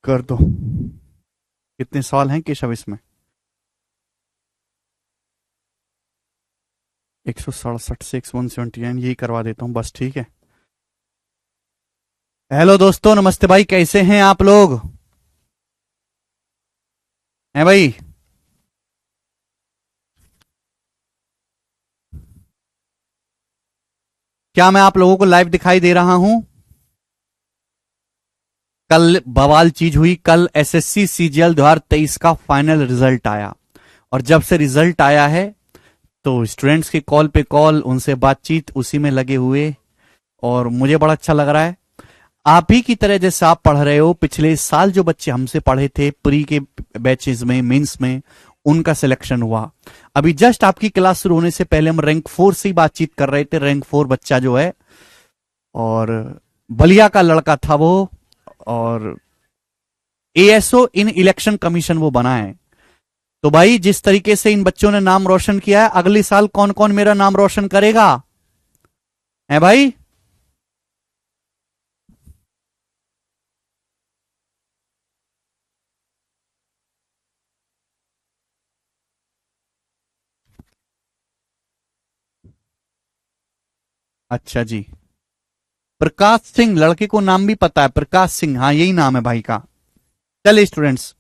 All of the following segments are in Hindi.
कर दो। कितने सवाल हैं केशव इसमें? 167 से 179 यही करवा देता हूं बस, ठीक है। हेलो दोस्तों, नमस्ते भाई, कैसे हैं आप लोग? हैं भाई? क्या मैं आप लोगों को लाइव दिखाई दे रहा हूं? कल बवाल चीज हुई। कल एसएससी सीजीएल 2023 का फाइनल रिजल्ट आया, और जब से रिजल्ट आया है तो स्टूडेंट्स की कॉल पे कॉल, उनसे बातचीत, उसी में लगे हुए, और मुझे बड़ा अच्छा लग रहा है। आप ही की तरह जैसे आप पढ़ रहे हो, पिछले साल जो बच्चे हमसे पढ़े थे प्री के बैचेस में, मेंस में, उनका सिलेक्शन हुआ। अभी जस्ट आपकी क्लास शुरू होने से पहले हम रैंक 4 से ही बातचीत कर रहे थे। रैंक 4 बच्चा जो है, और बलिया का लड़का था वो, और एएसओ इन इलेक्शन कमीशन वो बना है। तो भाई जिस तरीके से इन बच्चों ने नाम रोशन किया है, अगले साल कौन कौन मेरा नाम रोशन करेगा? है भाई? अच्छा जी, प्रकाश सिंह, लड़के को नाम भी पता है, प्रकाश सिंह, हाँ यही नाम है भाई का। चलिए स्टूडेंट्स,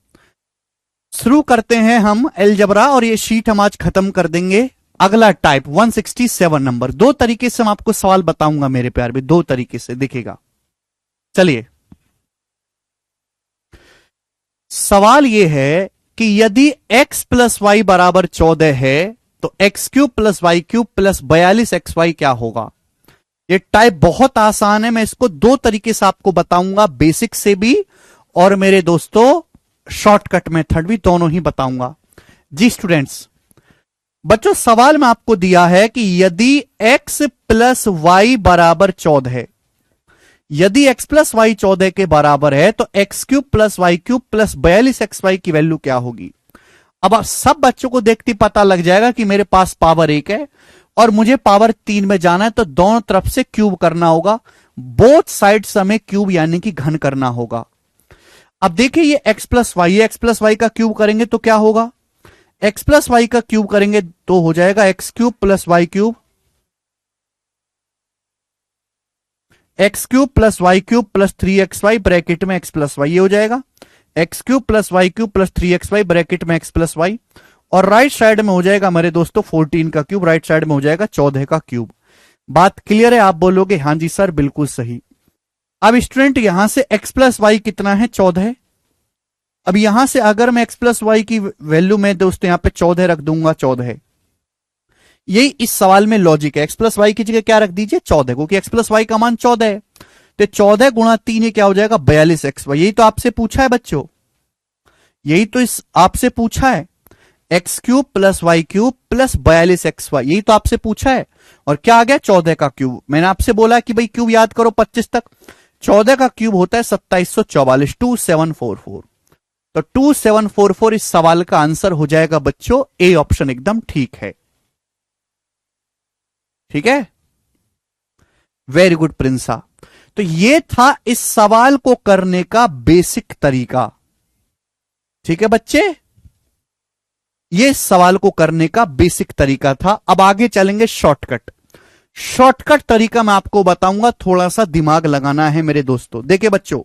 शुरू करते हैं हम अलजेब्रा, और ये शीट हम आज खत्म कर देंगे। अगला टाइप 167 नंबर। दो तरीके से मैं आपको सवाल बताऊंगा मेरे प्यार भी, दो तरीके से दिखेगा। चलिए, सवाल यह है कि यदि x प्लस वाई बराबर 14 है तो x cube plus y cube plus 42 x y क्या होगा? ये टाइप बहुत आसान है, मैं इसको दो तरीके से आपको बताऊंगा, बेसिक से भी और मेरे दोस्तों शॉर्टकट मेथड भी, दोनों ही बताऊंगा जी। स्टूडेंट्स, बच्चों सवाल में आपको दिया है कि यदि x प्लस वाई बराबर 14 है, यदि x प्लस वाई 14 के बराबर है तो x cube plus y cube plus 42 x y की वैल्यू क्या होगी? अब आप सब बच्चों को देखते पता लग जाएगा कि मेरे पास पावर 1 है और मुझे पावर 3 में जाना है, तो दोनों तरफ से क्यूब करना होगा। बोथ साइड्स हमें क्यूब यानी कि घन करना होगा। अब देखिए, ये x प्लस वाई है, एक्स प्लस वाई का क्यूब करेंगे तो क्या होगा? x प्लस वाई का क्यूब करेंगे तो हो जाएगा x cube plus y cube, x cube plus y cube plus 3xy bracket में x प्लस वाई, ये हो जाएगा x cube plus y cube plus 3xy bracket में x प्लस वाई। और राइट साइड में हो जाएगा मेरे दोस्तों 14 का क्यूब, राइट साइड में हो जाएगा 14 का क्यूब। बात क्लियर है? आप बोलोगे हां जी सर बिल्कुल सही। अब स्टूडेंट यहां से x प्लस वाई कितना है? 14। अब यहां से अगर मैं x प्लस वाई की वैल्यू में दोस्तों यहां पे 14 रख दूंगा, 14, यही इस सवाल में लॉजिक है। x प्लस वाई की जगह क्या रख दीजिए? 14, क्योंकि x प्लस वाई का मान 14 है। तो 14 गुणा 3 ये क्या हो जाएगा? 42 एक्स वाई। यही तो आपसे पूछा है बच्चों, यही तो इस आपसे पूछा है, x cube plus y cube plus 42 x y, यही तो आपसे पूछा है। और क्या आ गया? 14 का क्यूब। मैंने आपसे बोला कि भाई क्यूब याद करो 25 तक। 14 का क्यूब होता है 2744, 2744। तो 2744 इस सवाल का आंसर हो जाएगा बच्चों। ए ऑप्शन एकदम ठीक है। ठीक है, वेरी गुड प्रिंसा। तो ये था इस सवाल को करने का बेसिक तरीका। ठीक है बच्चे, ये सवाल को करने का बेसिक तरीका था। अब आगे चलेंगे शॉर्टकट। शॉर्टकट तरीका मैं आपको बताऊंगा, थोड़ा सा दिमाग लगाना है मेरे दोस्तों। देखिए बच्चों,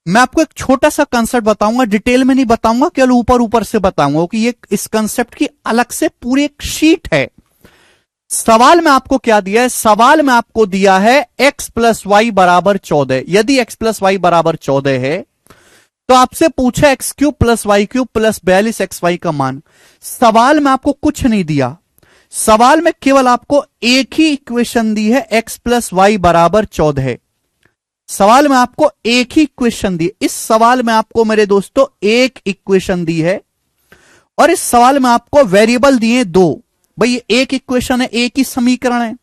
मैं आपको एक छोटा सा कंसेप्ट बताऊंगा, डिटेल में नहीं बताऊंगा, केवल ऊपर ऊपर से बताऊंगा कि ये इस कंसेप्ट की अलग से पूरी एक शीट है। सवाल में आपको क्या दिया है? सवाल में आपको दिया है x प्लस वाई बराबर 14। यदि x प्लस वाई बराबर 14 है तो आपसे पूछा x cube plus y cube plus 42 x y का मान। सवाल में आपको कुछ नहीं दिया, सवाल में केवल आपको एक ही इक्वेशन दी है, x प्लस वाई बराबर 14। सवाल में आपको एक ही इक्वेशन दी। इस सवाल में आपको मेरे दोस्तों एक इक्वेशन दी है, और इस सवाल में आपको वेरिएबल दिए दो। भाई ये एक इक्वेशन है, एक ही समीकरण है,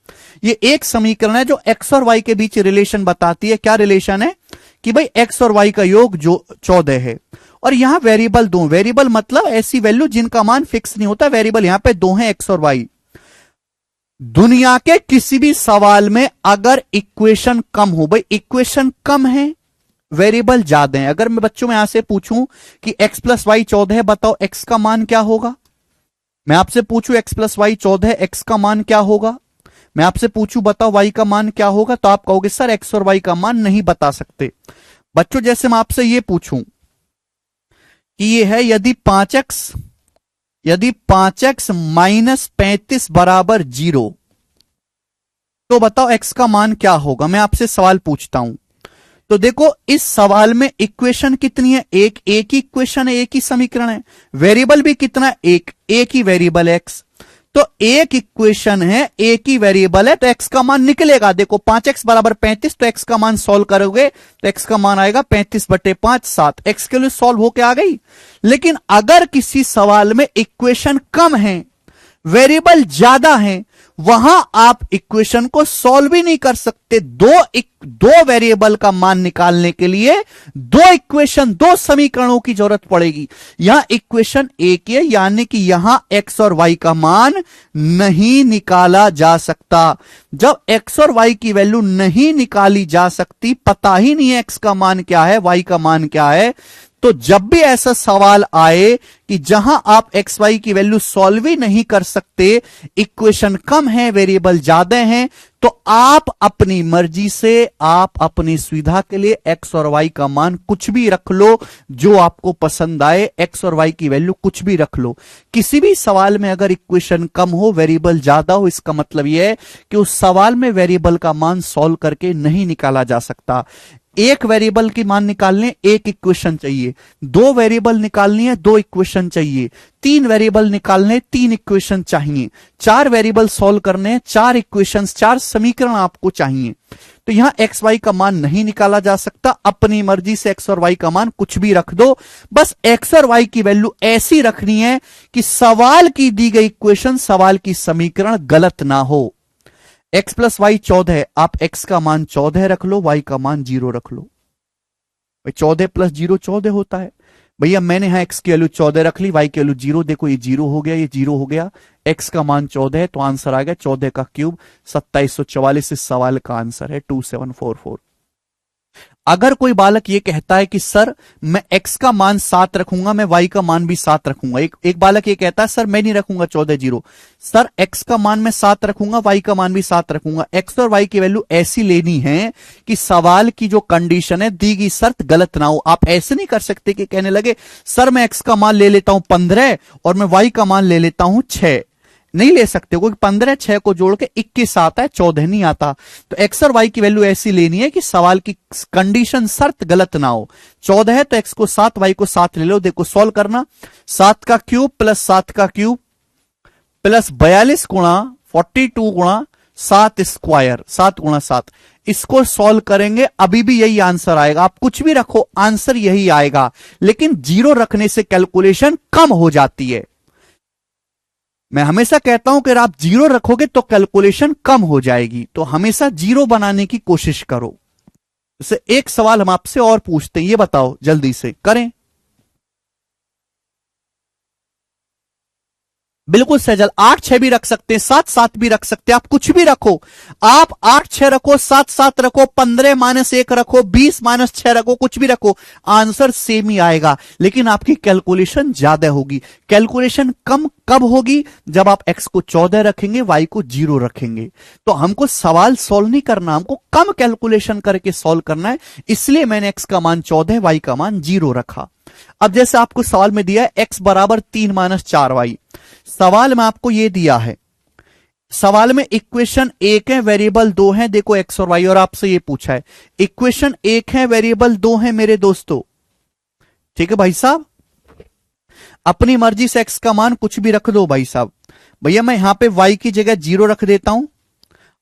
ये एक समीकरण है जो x और y के बीच रिलेशन बताती है। क्या रिलेशन है? कि भाई x और y का योग जो 14 है, और यहां वेरिएबल दो। वेरिएबल मतलब ऐसी वैल्यू जिनका मान फिक्स नहीं होता। वेरिएबल यहां पे दो हैं, x और y। दुनिया के किसी भी सवाल में अगर इक्वेशन कम हो, भाई इक्वेशन कम है वेरिएबल ज्यादा है। अगर मैं बच्चों में यहां से पूछूं कि x प्लस वाई 14 है, बताओ x का मान क्या होगा। मैं आपसे पूछूं x प्लस वाई 14 है, x का मान क्या होगा। मैं आपसे पूछूं बताओ y का मान क्या होगा, तो आप कहोगे सर x और y का मान नहीं बता सकते। बच्चों जैसे मैं आपसे ये पूछूं कि ये है यदि 5x माइनस 35 बराबर 0, तो बताओ x का मान क्या होगा। मैं आपसे सवाल पूछता हूं, तो देखो इस सवाल में इक्वेशन कितनी है, एक ही इक्वेशन है, एक ही समीकरण है। वेरिएबल भी कितना है, एक ही वेरिएबल x। तो एक इक्वेशन है, एक ही वेरिएबल है, तो x का मान निकलेगा। देखो 5x बराबर 35, तो x का मान सॉल्व करोगे तो x का मान आएगा 35/5 7। x के लिए सॉल्व होके आ गई। लेकिन अगर किसी सवाल में इक्वेशन कम है, वेरिएबल ज्यादा है, वहां आप इक्वेशन को सॉल्व ही नहीं कर सकते। दो वेरिएबल का मान निकालने के लिए दो समीकरणों की जरूरत पड़ेगी। यहां इक्वेशन एक है, यानी कि यहां x और y का मान नहीं निकाला जा सकता। जब x और y की वैल्यू नहीं निकाली जा सकती, पता ही नहीं है x का मान क्या है, y का मान क्या है, तो जब भी ऐसा सवाल आए कि जहां आप एक्स वाई की वैल्यू सॉल्व ही नहीं कर सकते, इक्वेशन कम है, वेरिएबल ज्यादा हैं, तो आप अपनी मर्जी से, आप अपनी सुविधा के लिए एक्स और वाई का मान कुछ भी रख लो, जो आपको पसंद आए। एक्स और वाई की वैल्यू कुछ भी रख लो। किसी भी सवाल में अगर इक्वेशन कम हो, वेरिएबल ज्यादा हो, इसका मतलब यह है कि उस सवाल में वेरिएबल का मान सॉल्व करके नहीं निकाला जा सकता। एक वेरिएबल की मान निकालने एक इक्वेशन चाहिए, दो वेरिएबल निकालनी है दो इक्वेशन चाहिए, तीन वेरिएबल निकालने तीन इक्वेशन चाहिए, चार वेरिएबल सॉल्व करने चार इक्वेशंस, चार समीकरण आपको चाहिए। तो यहां एक्स वाई का मान नहीं निकाला जा सकता। अपनी मर्जी से एक्स और वाई का मान कुछ भी रख दो, बस एक्स और वाई की वैल्यू ऐसी रखनी है कि सवाल की दी गई इक्वेशन, सवाल की समीकरण गलत ना हो। x प्लस वाई 14 है, आप x का मान 14 रख लो, y का मान 0 रख लो। भाई 14 प्लस 0 14 होता है। भैया मैंने यहां x की वैल्यू 14 रख ली, y की वैल्यू 0, देखो ये 0 हो गया, ये 0 हो गया, x का मान 14 है, तो आंसर आ गया 14 का क्यूब 2744। इस सवाल का आंसर है 2744। अगर कोई बालक ये कहता है कि सर मैं x का मान 7 रखूंगा, मैं y का मान भी 7 रखूंगा, एक बालक ये कहता है सर मैं नहीं रखूंगा 14 0, सर x का मान मैं 7 रखूंगा, y का मान भी 7 रखूंगा। x और y की वैल्यू ऐसी लेनी है कि सवाल की जो कंडीशन है, दी गई शर्त गलत ना हो। आप ऐसे नहीं कर सकते कि कहने लगे सर मैं x का मान ले लेता हूं 15 और मैं y का मान ले लेता हूं 6, नहीं ले सकते, क्योंकि 15 6 को जोड़ के 21 आता है, 14 नहीं आता। तो एक्स और वाई की वैल्यू ऐसी लेनी है कि सवाल की कंडीशन शर्त गलत ना हो। 14 है तो एक्स को 7 वाई को 7 ले लो। देखो सॉल्व करना, 7 का क्यूब प्लस 7 का क्यूब प्लस 42 गुणा 42 गुणा 7 स्क्वायर, 7 गुणा 7, इसको सॉल्व करेंगे अभी भी यही आंसर आएगा। आप कुछ भी रखो आंसर यही आएगा, लेकिन 0 रखने से कैलकुलेशन कम हो जाती है। मैं हमेशा कहता हूं कि अगर आप 0 रखोगे तो कैलकुलेशन कम हो जाएगी, तो हमेशा 0 बनाने की कोशिश करो। जैसे एक सवाल हम आपसे और पूछते हैं, ये बताओ जल्दी से करें। बिल्कुल सहजल, 8 6 भी रख सकते हैं, 7 7 भी रख सकते हैं, आप कुछ भी रखो। आप 8 6 रखो, 7 7 रखो, 15 -1 रखो, 20 -6 रखो, कुछ भी रखो, आंसर सेम ही आएगा, लेकिन आपकी कैलकुलेशन ज्यादा होगी। कैलकुलेशन कम कब होगी? जब आप x को 14 रखेंगे, y को 0 रखेंगे। तो हमको सवाल सॉल्व नहीं करना, हमको कम कैलकुलेशन करके सॉल्व करना है, इसलिए मैंने x का मान 14, y का मान 0 रखा। अब जैसे आपको सवाल में दिया है x बराबर 3 - 4y, सवाल में आपको यह दिया है, सवाल में इक्वेशन एक है, वेरिएबल दो है, देखो x और y, और आपसे यह पूछा है इक्वेशन एक है, वेरिएबल दो है मेरे दोस्तों। ठीक है भाई साहब, अपनी मर्जी से x का मान कुछ भी रख दो भाई साहब। भैया मैं यहां पे y की जगह 0 रख देता हूं।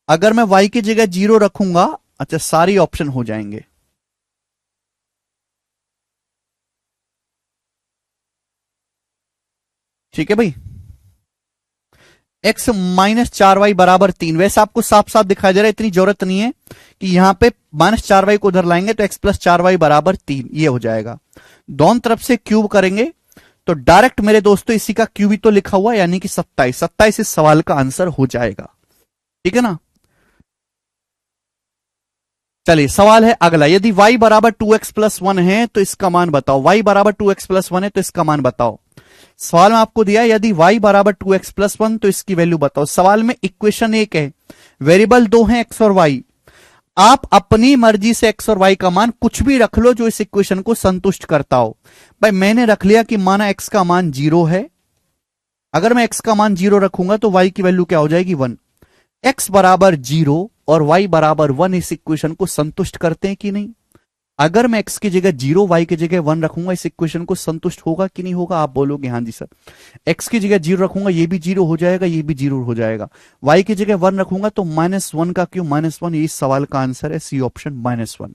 अगर मैं y की जगह 0 रखूंगा, अच्छा सारी ऑप्शन हो जाएंगे। ठीक है भाई, x -4y बराबर 3, वैसे आपको साफ साफ दिखाई दे रहा है, इतनी जरूरत नहीं है कि यहां पे -4y को उधर लाएंगे तो x + 4y बराबर 3 ये हो जाएगा। दोनों तरफ से क्यूब करेंगे तो डायरेक्ट मेरे दोस्तों इसी का क्यूब ही तो लिखा हुआ, यानी कि 27 27 इस सवाल का आंसर हो जाएगा। ठीक है ना। चलिए सवाल है अगला, यदि y बराबर 2x प्लस 1 है तो इसका मान बताओ। y बराबर 2x प्लस 1 है तो इसका मान बताओ। सवाल में आपको दिया है यदि y बराबर 2x प्लस 1 तो इसकी वैल्यू बताओ। सवाल में इक्वेशन एक है, वेरिएबल दो हैं x और y। आप अपनी मर्जी से x और y का मान कुछ भी रख लो जो इस इक्वेशन को संतुष्ट करता हो। भाई मैंने रख लिया कि माना x का मान 0 है। अगर मैं x का मान 0 रखूंगा तो y की वैल्यू क्या हो जाएगी 1। x बराबर 0 और y बराबर 1 इस इक्वेशन को संतुष्ट करते हैं कि नहीं। अगर मैं x की जगह 0 y की जगह 1 रखूंगा इस इक्वेशन को संतुष्ट होगा कि नहीं होगा। आप बोलोगे हाँ जी सर। x की जगह 0 रखूंगा ये भी 0 हो जाएगा, ये भी 0 हो जाएगा। y की जगह 1 रखूंगा तो -1 का क्यों -1। ये इस सवाल का आंसर है सी ऑप्शन -1।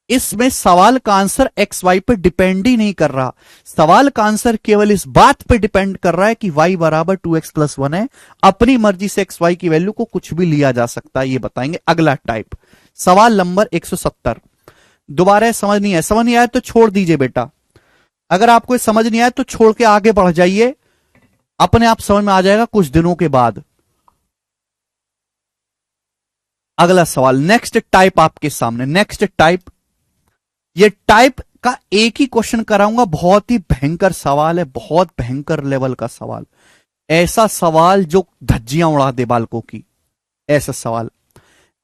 इसमें सवाल का आंसर एक्स वाई पर डिपेंड ही नहीं कर रहा। सवाल का आंसर केवल इस बात पर डिपेंड कर रहा है कि y बराबर 2x प्लस 1 है। अपनी मर्जी से एक्स वाई की वैल्यू को कुछ भी लिया जा सकता है, ये बताएंगे। अगला टाइप, सवाल नंबर 170। दोबारा समझ नहीं आया तो छोड़ दीजिए बेटा। अगर आपको समझ नहीं आया तो छोड़ के आगे बढ़ जाइए, अपने आप समझ में आ जाएगा कुछ दिनों के बाद। अगला सवाल, नेक्स्ट टाइप आपके सामने। नेक्स्ट टाइप, ये टाइप का एक ही क्वेश्चन कराऊंगा। बहुत ही भयंकर सवाल है, बहुत भयंकर लेवल का सवाल। ऐसा सवाल जो धज्जियां उड़ा दे बालकों की, ऐसा सवाल।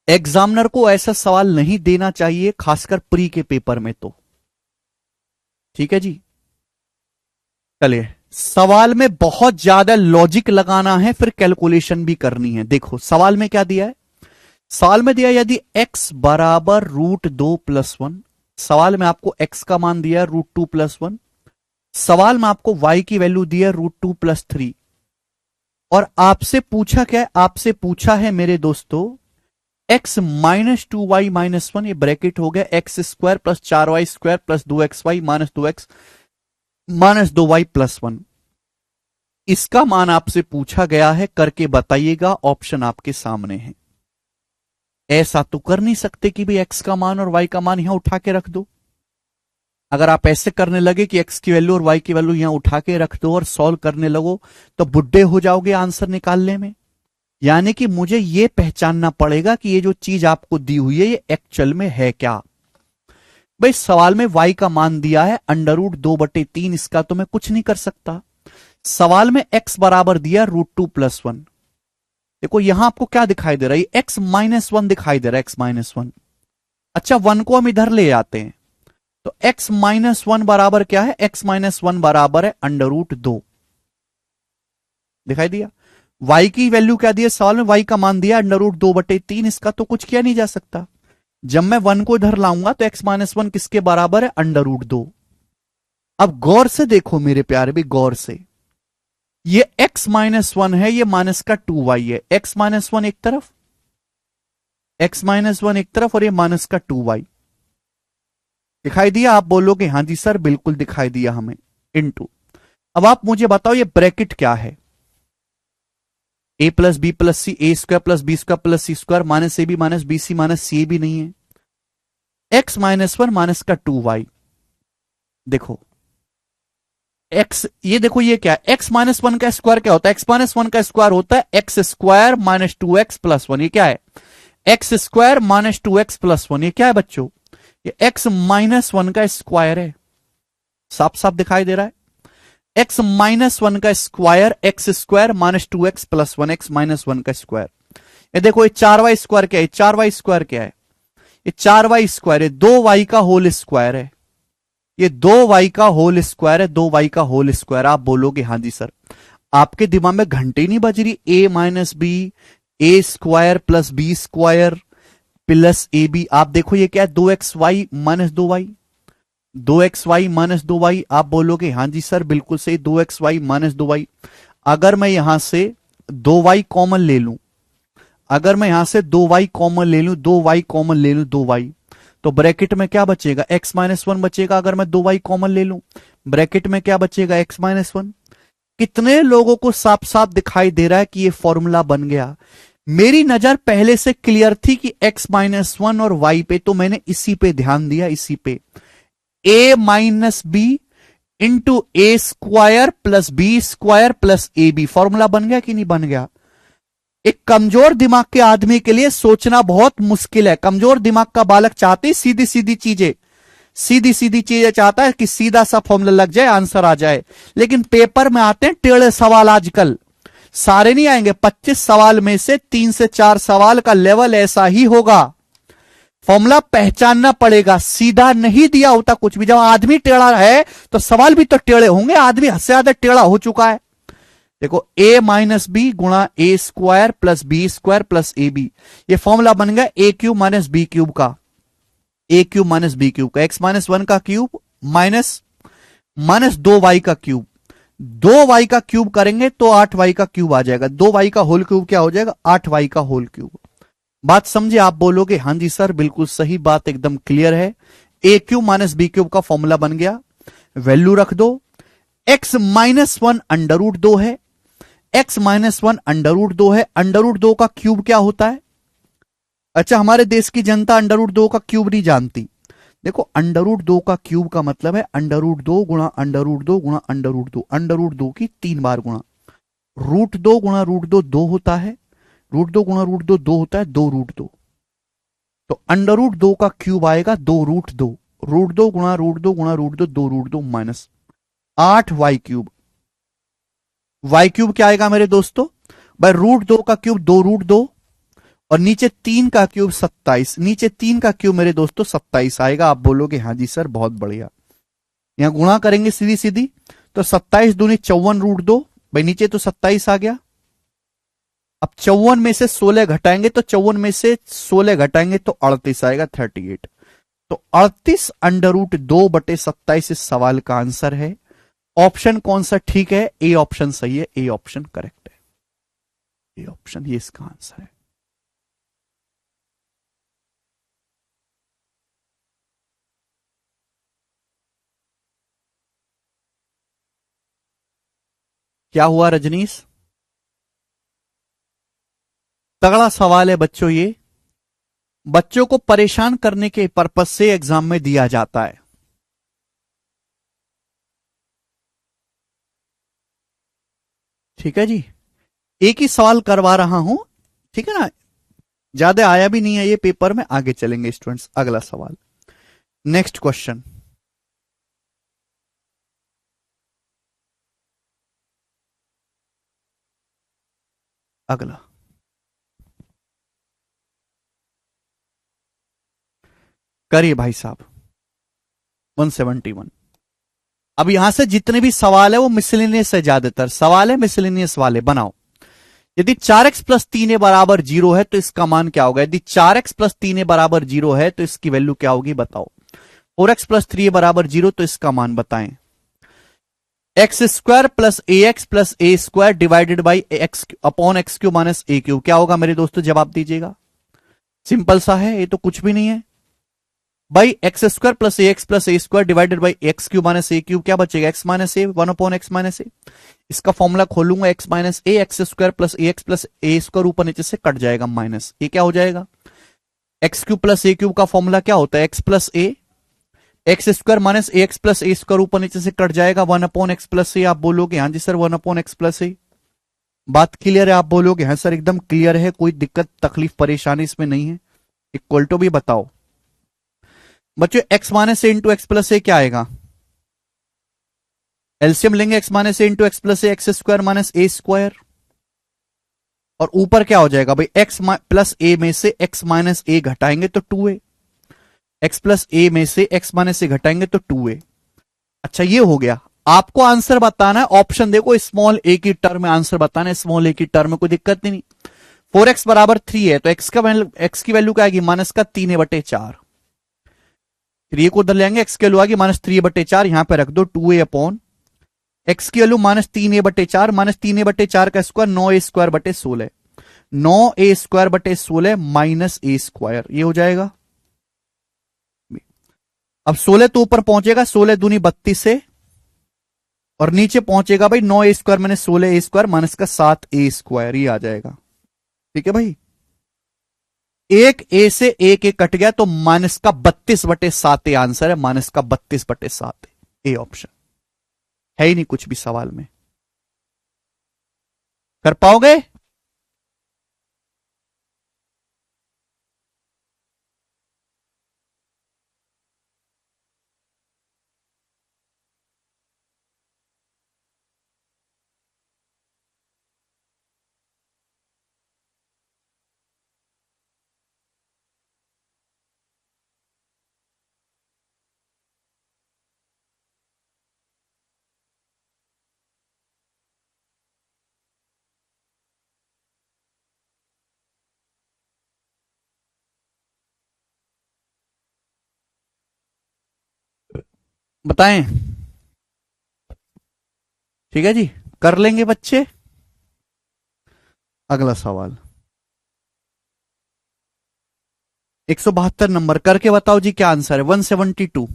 एग्जामिनर को ऐसा सवाल नहीं देना चाहिए, खासकर प्री के पेपर में तो। ठीक है जी। चलिए, सवाल में बहुत ज्यादा लॉजिक लगाना है, फिर कैलकुलेशन भी करनी है। देखो सवाल में क्या दिया है। सवाल में दिया यदि x बराबर √2 प्लस 1। सवाल में आपको x का मान दिया √2 प्लस 1। सवाल में आपको y की वैल्यू दी है √2 प्लस 3। और आपसे पूछा क्या है, आपसे पूछा है मेरे दोस्तों x माइनस 2y माइनस 1, ये ब्रैकेट हो गया, x square plus 4y square plus 2xy minus 2x minus 2y plus 1। इसका मान आपसे पूछा गया है, करके बताइएगा। ऑप्शन आपके सामने है। ऐसा तो कर नहीं सकते कि भाई x का मान और y का मान यहां उठा के रख दो। अगर आप ऐसे करने लगे कि x की वैल्यू और y की वैल्यू यहां उठा के रख दो और सॉल्व करने लगो तो बुड्ढे हो जाओगे आंसर निकालने में। यानी कि मुझे यह पहचानना पड़ेगा कि ये जो चीज आपको दी हुई है ये एक्चुअल में है क्या। भाई सवाल में y का मान दिया है √2/3, इसका तो मैं कुछ नहीं कर सकता। सवाल में x बराबर दिया √2 प्लस 1। देखो यहां आपको क्या दिखाई दे रहा है, x माइनस 1 दिखाई दे रहा है, x माइनस 1। अच्छा 1 को हम इधर ले आते हैं तो x माइनस 1 बराबर क्या है, x माइनस 1 बराबर है √2। दिखाई दिया। y की वैल्यू क्या दी है सवाल में, y का मान दिया √2/3, इसका तो कुछ किया नहीं जा सकता। जब मैं 1 को इधर लाऊंगा तो x माइनस 1 किसके बराबर है, √2। अब गौर से देखो मेरे प्यारे भी, गौर से। ये x माइनस 1 है, ये माइनस का 2y है। x माइनस 1 एक तरफ, x माइनस 1 एक तरफ और ये माइनस का 2y। दिखाई दिया। आप बोलोगे हां जी सर बिल्कुल दिखाई दिया हमें, इनटू। अब आप मुझे बताओ ये ब्रैकेट क्या है। a plus B plus C, A square plus B square plus C square minus A B minus B C minus C भी नहीं है। x माइनस 1 माइनस का 2y। देखो x, ये देखो ये क्या है, x माइनस 1 का स्क्वायर क्या होता है, x माइनस 1 का स्क्वायर होता है x square minus 2x plus 1। ये क्या है, x square minus 2x plus 1। ये क्या है बच्चों, ये x माइनस 1 का स्क्वायर है। साफ साफ दिखाई दे रहा है। x माइनस 1 का square, x square minus 2x plus 1, x minus 1 का स्क्वायर। ये देखो ये 4y स्क्वायर क्या है, 4y स्क्वायर क्या है, ये 4y स्क्वायर है, 2y का होल स्क्वायर है। ये 2y का होल स्क्वायर है, 2y का होल स्क्वायर। आप बोलोगे हाँ जी सर। आपके दिमाग में घंटे नहीं बज रही, a minus b, a square plus B square plus A b. आप देखो ये क्या है, 2xy minus 2y, 2xy minus 2y। आप बोलोगे हाँ जी सर बिल्कुल सही, 2xy माइनस 2y। अगर मैं यहां से 2y कॉमन ले लूं, अगर मैं यहां से 2y कॉमन ले लूं, 2y कॉमन ले लूं, 2y, तो ब्रैकेट में क्या बचेगा, x माइनस 1 बचेगा। अगर मैं 2y कॉमन ले लूं ब्रैकेट में क्या बचेगा, x माइनस 1। कितने लोगों को साफ साफ दिखाई दे रहा है कि ये फॉर्मूला बन गया। मेरी नजर पहले से क्लियर थी कि x माइनस 1 और y पे, तो मैंने इसी पे ध्यान दिया, इसी पे। a minus b into a square plus B square plus A b, formula बन गया कि नहीं बन गया। एक कमजोर दिमाग के आदमी के लिए सोचना बहुत मुश्किल है। कमजोर दिमाग का बालक चाहते सीधी सीधी चीजें, सीधी सीधी चीजें चाहता है कि सीधा सा फॉर्मूला लग जाए, आंसर आ जाए। लेकिन पेपर में आते हैं टेढ़े सवाल। आजकल सारे नहीं आएंगे, 25 सवाल में से 3 से 4 सवाल का लेवल ऐसा ही होगा। फॉर्मूला पहचानना पड़ेगा, सीधा नहीं दिया होता कुछ भी। जब आदमी टेढ़ा है तो सवाल भी तो टेढ़े होंगे। आदमी हद से ज्यादा टेढ़ा हो चुका है। देखो a माइनस बी गुणा A square plus B square plus A B, ये फॉर्मूला बन गया A cube minus B cube का, A cube minus B cube का, एक्स माइनस 1 का क्यूब माइनस माइनस 2y का क्यूब। 2y का क्यूब करेंगे तो 8y का क्यूब आ जाएगा। 2y का होल क्यूब क्या हो जाएगा? 8y का होल क्यूब। बात समझे? आप बोलोगे हां जी सर बिल्कुल सही बात, एकदम क्लियर है। A cube minus B cube का फॉर्मूला बन गया। वैल्यू रख दो, x माइनस 1 अंडर रूट 2 है, x माइनस 1 अंडर रूट 2 है। अंडर रूट 2 का क्यूब क्या होता है? अच्छा, हमारे देश की जनता अंडर रूट 2 का क्यूब नहीं जानती। देखो अंडर रूट 2 का क्यूब का मतलब है अंडर रूट 2 गुणा अंडर रूट 2 गुणा अंडर रूट 2, अंडर रूट 2 की 3 बार गुणा। रूट 2 गुणा रूट 2 2 होता है, रूट 2 गुणा रूट 2 2 होता है, 2 रूट 2। तो अंडर रूट 2 का क्यूब आएगा 2 रूट 2, रूट 2 गुणा रूट 2 गुणा root 2, 2 root 2 minus 8y cube. y cube क्या आएगा मेरे दोस्तों? भाई रूट 2 का क्यूब 2 रूट 2 और नीचे 3 का क्यूब 27। नीचे 3 का क्यूब मेरे दोस्तों 27 आएगा। आप बोलोगे हां जी सर बहुत बढ़िया। यहां गुणा करेंगे सीधी सीधी तो 27 दूनी 54 रूट 2, भाई नीचे तो 27 आ गया। अब 54 में से 16 घटाएंगे तो 54 में से 16 घटाएंगे तो 38 आएगा, 38। तो 38 अंडर रूट 2/27 इस सवाल का आंसर है। ऑप्शन कौन सा ठीक है? ए ऑप्शन सही है, ए ऑप्शन करेक्ट है, ए ऑप्शन ये इसका आंसर है। क्या हुआ रजनीश? तगड़ा सवाल है बच्चों ये, बच्चों को परेशान करने के पर्पज से एग्जाम में दिया जाता है। ठीक है जी, एक ही सवाल करवा रहा हूं, ठीक है ना, ज्यादा आया भी नहीं है ये पेपर में। आगे चलेंगे स्टूडेंट्स, अगला सवाल, नेक्स्ट क्वेश्चन। अगला करिए भाई साहब, 171। अब यहां से जितने भी सवाल है वो मिसलिनियस है, ज्यादातर सवाल है मिसलिनियस वाले। बनाओ, यदि 4x प्लस 3 बराबर 0 है तो इसका मान क्या होगा? यदि 4x प्लस 3 बराबर 0 है तो इसकी वैल्यू क्या होगी बताओ। 4x प्लस 3 बराबर 0 तो इसका मान बताएं। X square plus A x plus a square divided by x upon x Q minus A Q, क्या होगा मेरे दोस्तों? जवाब दीजिएगा। सिंपल सा है, ये तो कुछ भी नहीं है भाई। X square plus a square divided by x Q minus A Q, क्या बचेगा? एक्स माइनस ए, 1 अपॉन एक्स माइनस ए। इसका फॉर्मूला खोलूंगा, x minus A, x square plus a square ऊपर नीचे से कट जाएगा माइनस, ये क्या हो जाएगा? एक्स क्यू प्लस ए क्यू का फॉर्मूला क्या होता है? X plus A, x square minus A x plus a square ऊपर नीचे से कट जाएगा, 1 अपॉन एक्स प्लस ए। आप बोलोगे हाँ जी सर 1 अपॉन एक्स प्लस ए। बात क्लियर है? आप बोलोगे हाँ सर एकदम क्लियर है, कोई दिक्कत तकलीफ परेशानी इसमें नहीं है। इक्वल टू भी बताओ बच्चों, x minus A into x plus a क्या आएगा? एलसीएम लेंगे, x minus A into x plus A, x square minus a square, और ऊपर क्या हो जाएगा भाई? एक्स प्लस ए में से एक्स माइनस ए घटाएंगे तो 2a, एक्स प्लस ए में से एक्स माइनस ए घटाएंगे तो 2a। अच्छा ये हो गया। आपको आंसर बताना है, ऑप्शन देखो, स्मॉल ए की टर्म में आंसर बताना है, स्मॉल ए की टर्म में कोई दिक्कत नहीं। 4x बराबर 3 है तो एक्स की वैल्यू क्या आएगी? माइनस का 3a/4। फिर ये को उधर ले आएंगे, एक्स की वैल्यू आएगी माइनस 3a/4, यहां पे रख दो 2a अपॉन एक्स की value minus 3a/4, minus 3a/4 का square 9a² 9a² minus a square, ये हो जाएगा। अब 16 तो ऊपर पहुंचेगा, 16 दूनी 32 से, और नीचे पहुंचेगा भाई 9a² माइनस 16a² माइनस का 7a², ये आ जाएगा। ठीक है भाई, एक ए से एक ए कट गया तो माइनस का 32/7 आंसर है, माइनस का 32/7 ए ऑप्शन है ही नहीं कुछ भी सवाल में। कर पाओगे? बताएं? ठीक है जी, कर लेंगे बच्चे। अगला सवाल 172 नंबर, करके बताओ जी क्या आंसर है। 172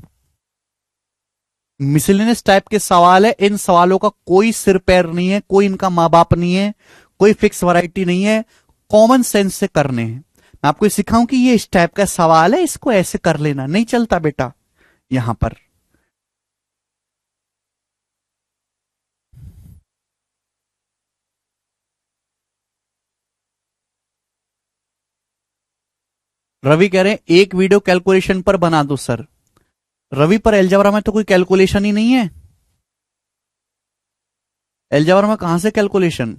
मिसलेनियस टाइप के सवाल है। इन सवालों का कोई सिर पैर नहीं है, कोई इनका मां बाप नहीं है, कोई फिक्स वैरायटी नहीं है, कॉमन सेंस से करने हैं। मैं आपको सिखाऊं कि ये इस टाइप का सवाल है, इसको ऐसे कर लेना, नहीं चलता बेटा यहां पर। रवि कह रहे हैं एक वीडियो कैलकुलेशन पर बना दो सर। रवि पर एलजेब्रा में तो कोई कैलकुलेशन ही नहीं है। एलजेब्रा में कहां से कैलकुलेशन?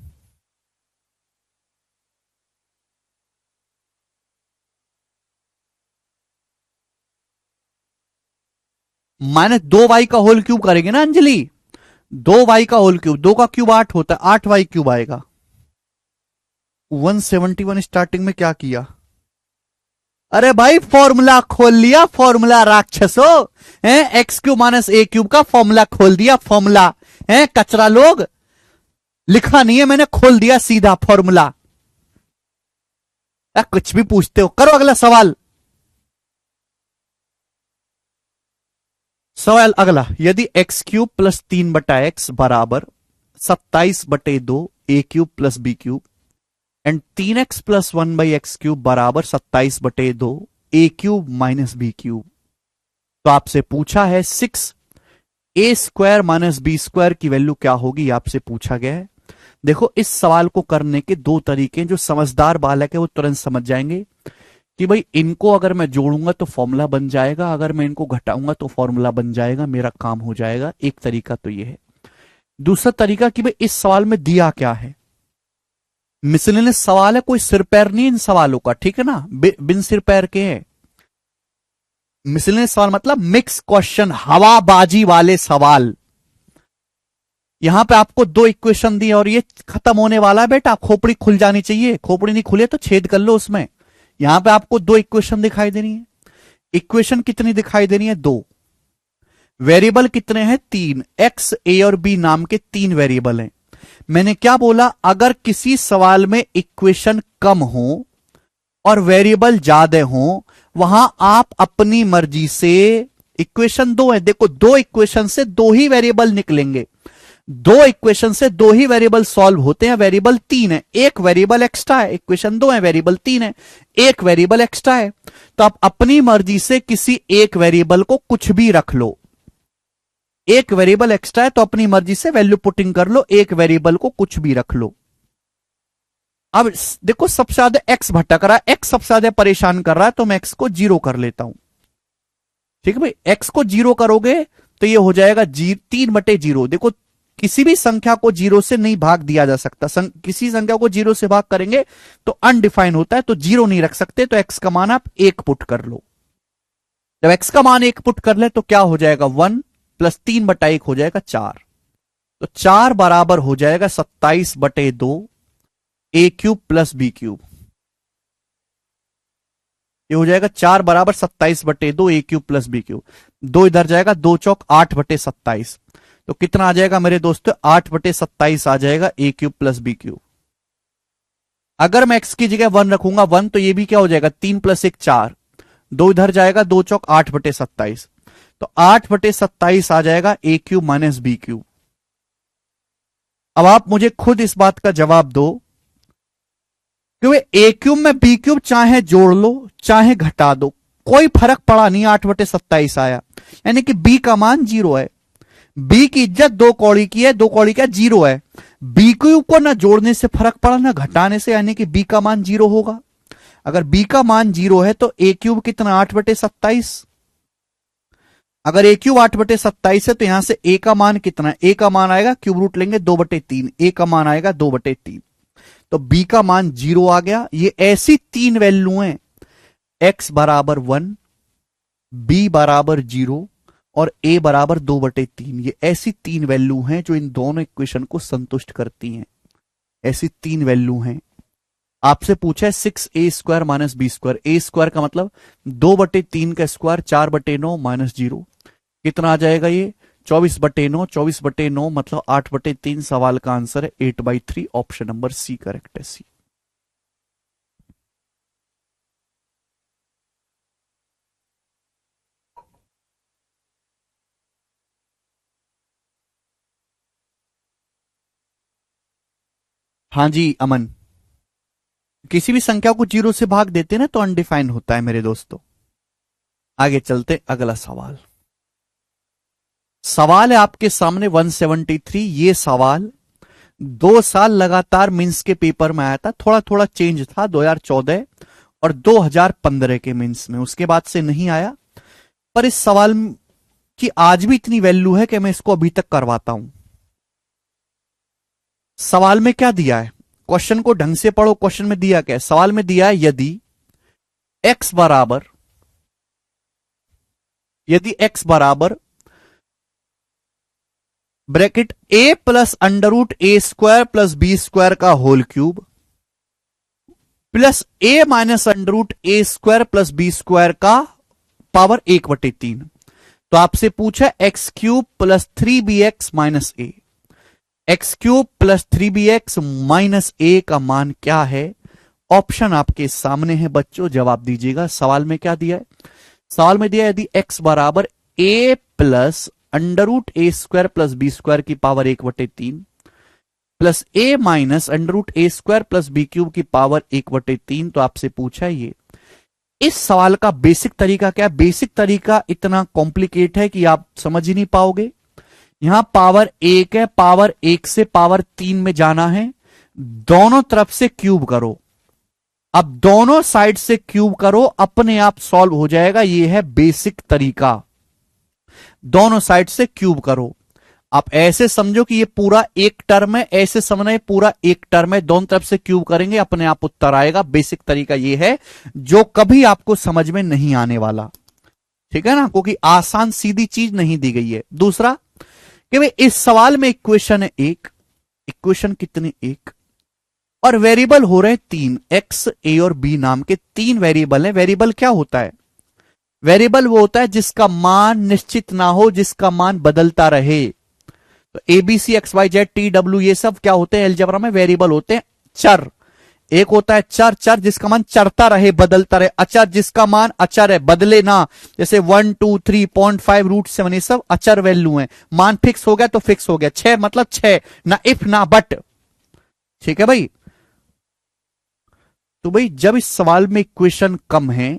माइनस 2 वाई का होल क्यूब करेंगे ना अंजलि। 2 वाई का होल क्यूब, 2 का क्यूब 8 होता है, 8 वाई क्यूब आएगा। 171 स्टार्टिंग में क्या किया? अरे भाई फॉर्मूला खोल लिया, फॉर्मूला राक्षसो है। एक्स क्यूब माइनस ए क्यूब का फॉर्मूला खोल दिया, फॉर्मूला है कचरा लोग। लिखा नहीं है मैंने, खोल दिया सीधा फॉर्मूला। कुछ भी पूछते हो, करो अगला सवाल। सवाल अगला, यदि एक्स क्यूब प्लस 3/x बराबर 27/2 A cube plus B cube and 3x plus 1/x cube बराबर 27/2 A cube minus B cube, तो आपसे पूछा है 6a² माइनस बी स्क्वायर की वैल्यू क्या होगी, आपसे पूछा गया है। देखो इस सवाल को करने के दो तरीके हैं, जो समझदार बालक है वो तुरंत समझ जाएंगे कि भाई इनको अगर मैं जोड़ूंगा तो फॉर्मूला बन जाएगा, अगर मैं इनको घटाऊंगा तो फॉर्मूला बन जाएगा, मेरा काम हो जाएगा। एक तरीका तो ये है। दूसरा तरीका कि भाई इस सवाल में दिया क्या है। मिसलेनियस सवाल है, कोई सिर पैर नहीं इन सवालों का, ठीक है ना, बिन सिर पैर के हैं। मिसलेनियस सवाल मतलब मिक्स क्वेश्चन, हवाबाजी वाले सवाल। यहां पे आपको 2 इक्वेशन दी और ये खत्म होने वाला है बेटा, खोपड़ी खुल जानी चाहिए, खोपड़ी नहीं खुले तो छेद कर लो उसमें। यहां पे आपको 2 इक्वेशन दिखाई देनी है। इक्वेशन कितनी दिखाई देनी है? 2। वेरिएबल कितने हैं? 3। एक्स, ए और बी नाम के 3 वेरिएबल हैं। मैंने क्या बोला, अगर किसी सवाल में इक्वेशन कम हो और वेरिएबल ज्यादा हो, वहां आप अपनी मर्जी से, इक्वेशन 2 है, देखो 2 इक्वेशन से 2 ही वेरिएबल निकलेंगे, 2 इक्वेशन से 2 ही वेरिएबल सॉल्व होते हैं। वेरिएबल 3 है, एक वेरिएबल एक्स्ट्रा है। इक्वेशन 2 है, वेरिएबल 3 है, एक वेरिएबल एक्स्ट्रा है। तो आप अपनी मर्जी से किसी एक वेरिएबल को कुछ भी रख लो। एक वेरिएबल एक्स्ट्रा है तो अपनी मर्जी से वैल्यू पुटिंग कर लो, एक वेरिएबल को कुछ भी रख लो। अब देखो सबसे ज्यादा एक्स भटक रहा है, एक्स सबसे ज्यादा परेशान कर रहा है, तो मैं एक्स को 0 कर लेता हूं। ठीक है भाई, एक्स को 0 करोगे तो ये हो जाएगा 3/0। देखो किसी भी संख्या को 0 से नहीं भाग दिया जा सकता, किसी संख्या को 0 से भाग करेंगे तो अनडिफाइन होता है, तो 0 नहीं रख सकते, तो एक्स का मान आप 1 पुट कर लो। जब एक्स का मान 1 पुट कर ले तो क्या हो जाएगा, 1 प्लस 3/1 हो जाएगा 4। तो 4 बराबर हो जाएगा 27/2 A cube plus B cube. ये हो जाएगा 4 बराबर 27/2 A cube plus B cube. 2 इधर जाएगा, 2 चौक 8/27। तो कितना आ जाएगा मेरे दोस्तों, 8/27 आ जाएगा ए क्यूब प्लस बी क्यूब। अगर मैं एक्स की जगह 1 रखूंगा 1, तो ये भी क्या हो जाएगा, 3 + 1 4। 2 इधर जाएगा, 2 चौक 8/27। तो 8/27 आ जाएगा ए क्यूब माइनस बी क्यूब। अब आप मुझे खुद इस बात का जवाब दो कि ए क्यूब में बी क्यूब चाहे जोड़ लो चाहे घटा दो, कोई फर्क पड़ा नहीं, 8/27 आया, यानी कि बी का मान 0 है। बी की इज्जत 2 कौड़ी की है, 2 कौड़ी का 0 है। बी क्यूब को ना जोड़ने से फर्क पड़ा ना घटाने से, यानी कि बी का मान 0 होगा। अगर बी का मान 0 है तो ए क्यूब कितना, 8/27। अगर ए क्यूब 8/27 है तो यहां से ए का मान कितना है, ए का मान आएगा, क्यूब रूट लेंगे 2/3, ए का मान आएगा 2/3। तो बी का मान 0 आ गया। ये ऐसी 3 वैल्यू हैं, एक्स बराबर 1, बी बराबर 0 और ए बराबर 2/3। ये ऐसी 3 वैल्यू हैं जो इन दोनों इक्वेशन को संतुष्ट करती हैं। ऐसी 3 वैल्यू हैं। आपसे पूछा है 6a² minus B square. A square का मतलब 2/3 का स्क्वायर, 4/9 माइनस 0। कितना आ जाएगा ये 24/9, 24/9 मतलब 8/3। सवाल का आंसर है 8/3। ऑप्शन नंबर सी करेक्ट है, सी। हाँ जी अमन, किसी भी संख्या को जीरो से भाग देते ना तो अनडिफाइन होता है मेरे दोस्तों। आगे चलते, अगला सवाल। सवाल है आपके सामने 173। ये सवाल 2 साल लगातार मेंस के पेपर में आया था, थोड़ा थोड़ा चेंज था 2014 और 2015 के मेंस में, उसके बाद से नहीं आया। पर इस सवाल की आज भी इतनी वैल्यू है कि मैं इसको अभी तक करवाता हूं। सवाल में क्या दिया है, क्वेश्चन को ढंग से पढ़ो। क्वेश्चन में दिया क्या है, सवाल में दिया है यदि x बराबर bracket a plus under root a square plus B square का whole cube plus a minus under root a square plus B square का पावर 1/3। तो आपसे पूछा x³ plus 3bx minus a, x³ plus 3bx minus a का मान क्या है। ऑप्शन आपके सामने है बच्चों, जवाब दीजिएगा। सवाल में क्या दिया है, सवाल में दिया यदि x बराबर a plus under root a square plus B square की power 1/3 plus a minus under root a square plus B cube की पावर 1/3। तो आपसे पूछा ये, इस सवाल का बेसिक तरीका क्या है। बेसिक तरीका इतना कॉम्प्लिकेट है कि आप समझ ही नहीं पाओगे। यहां पावर 1 है, पावर 1 से पावर 3 में जाना है, दोनों तरफ से क्यूब करो। अब दोनों साइड से क्यूब करो, अपने आप सॉल्व हो जाएगा। यह है बेसिक तरीका, दोनों साइड से क्यूब करो। आप ऐसे समझो कि ये पूरा एक टर्म है, ऐसे समझना ये पूरा एक टर्म है, दोनों तरफ से क्यूब करेंगे अपने आप उत्तर आएगा। बेसिक तरीका ये है जो कभी आपको समझ में नहीं आने वाला, ठीक है ना, क्योंकि आसान सीधी चीज नहीं दी गई है। दूसरा कि भाई इस सवाल में इक्वेशन है एक, इक्वेशन कितने एक, और वेरिएबल हो रहे 3, एक्स ए और बी नाम के 3 वेरिएबल है। वेरिएबल क्या होता है, वेरिएबल वो होता है जिसका मान निश्चित ना हो, जिसका मान बदलता रहे। तो ABC x y z t डब्ल्यू ये सब क्या होते हैं अलजेब्रा में, वेरिएबल होते हैं। चर एक होता है चर, चर जिसका मान चढ़ता रहे बदलता रहे। अचर जिसका मान अचर है बदले ना, जैसे 1 2 3.5 √7 ये सब अचर वैल्यू है। मान फिक्स हो गया तो फिक्स हो गया, 6 मतलब 6, ना इफ ना बट, ठीक है भाई। तो भाई जब इस सवाल में इक्वेशन कम है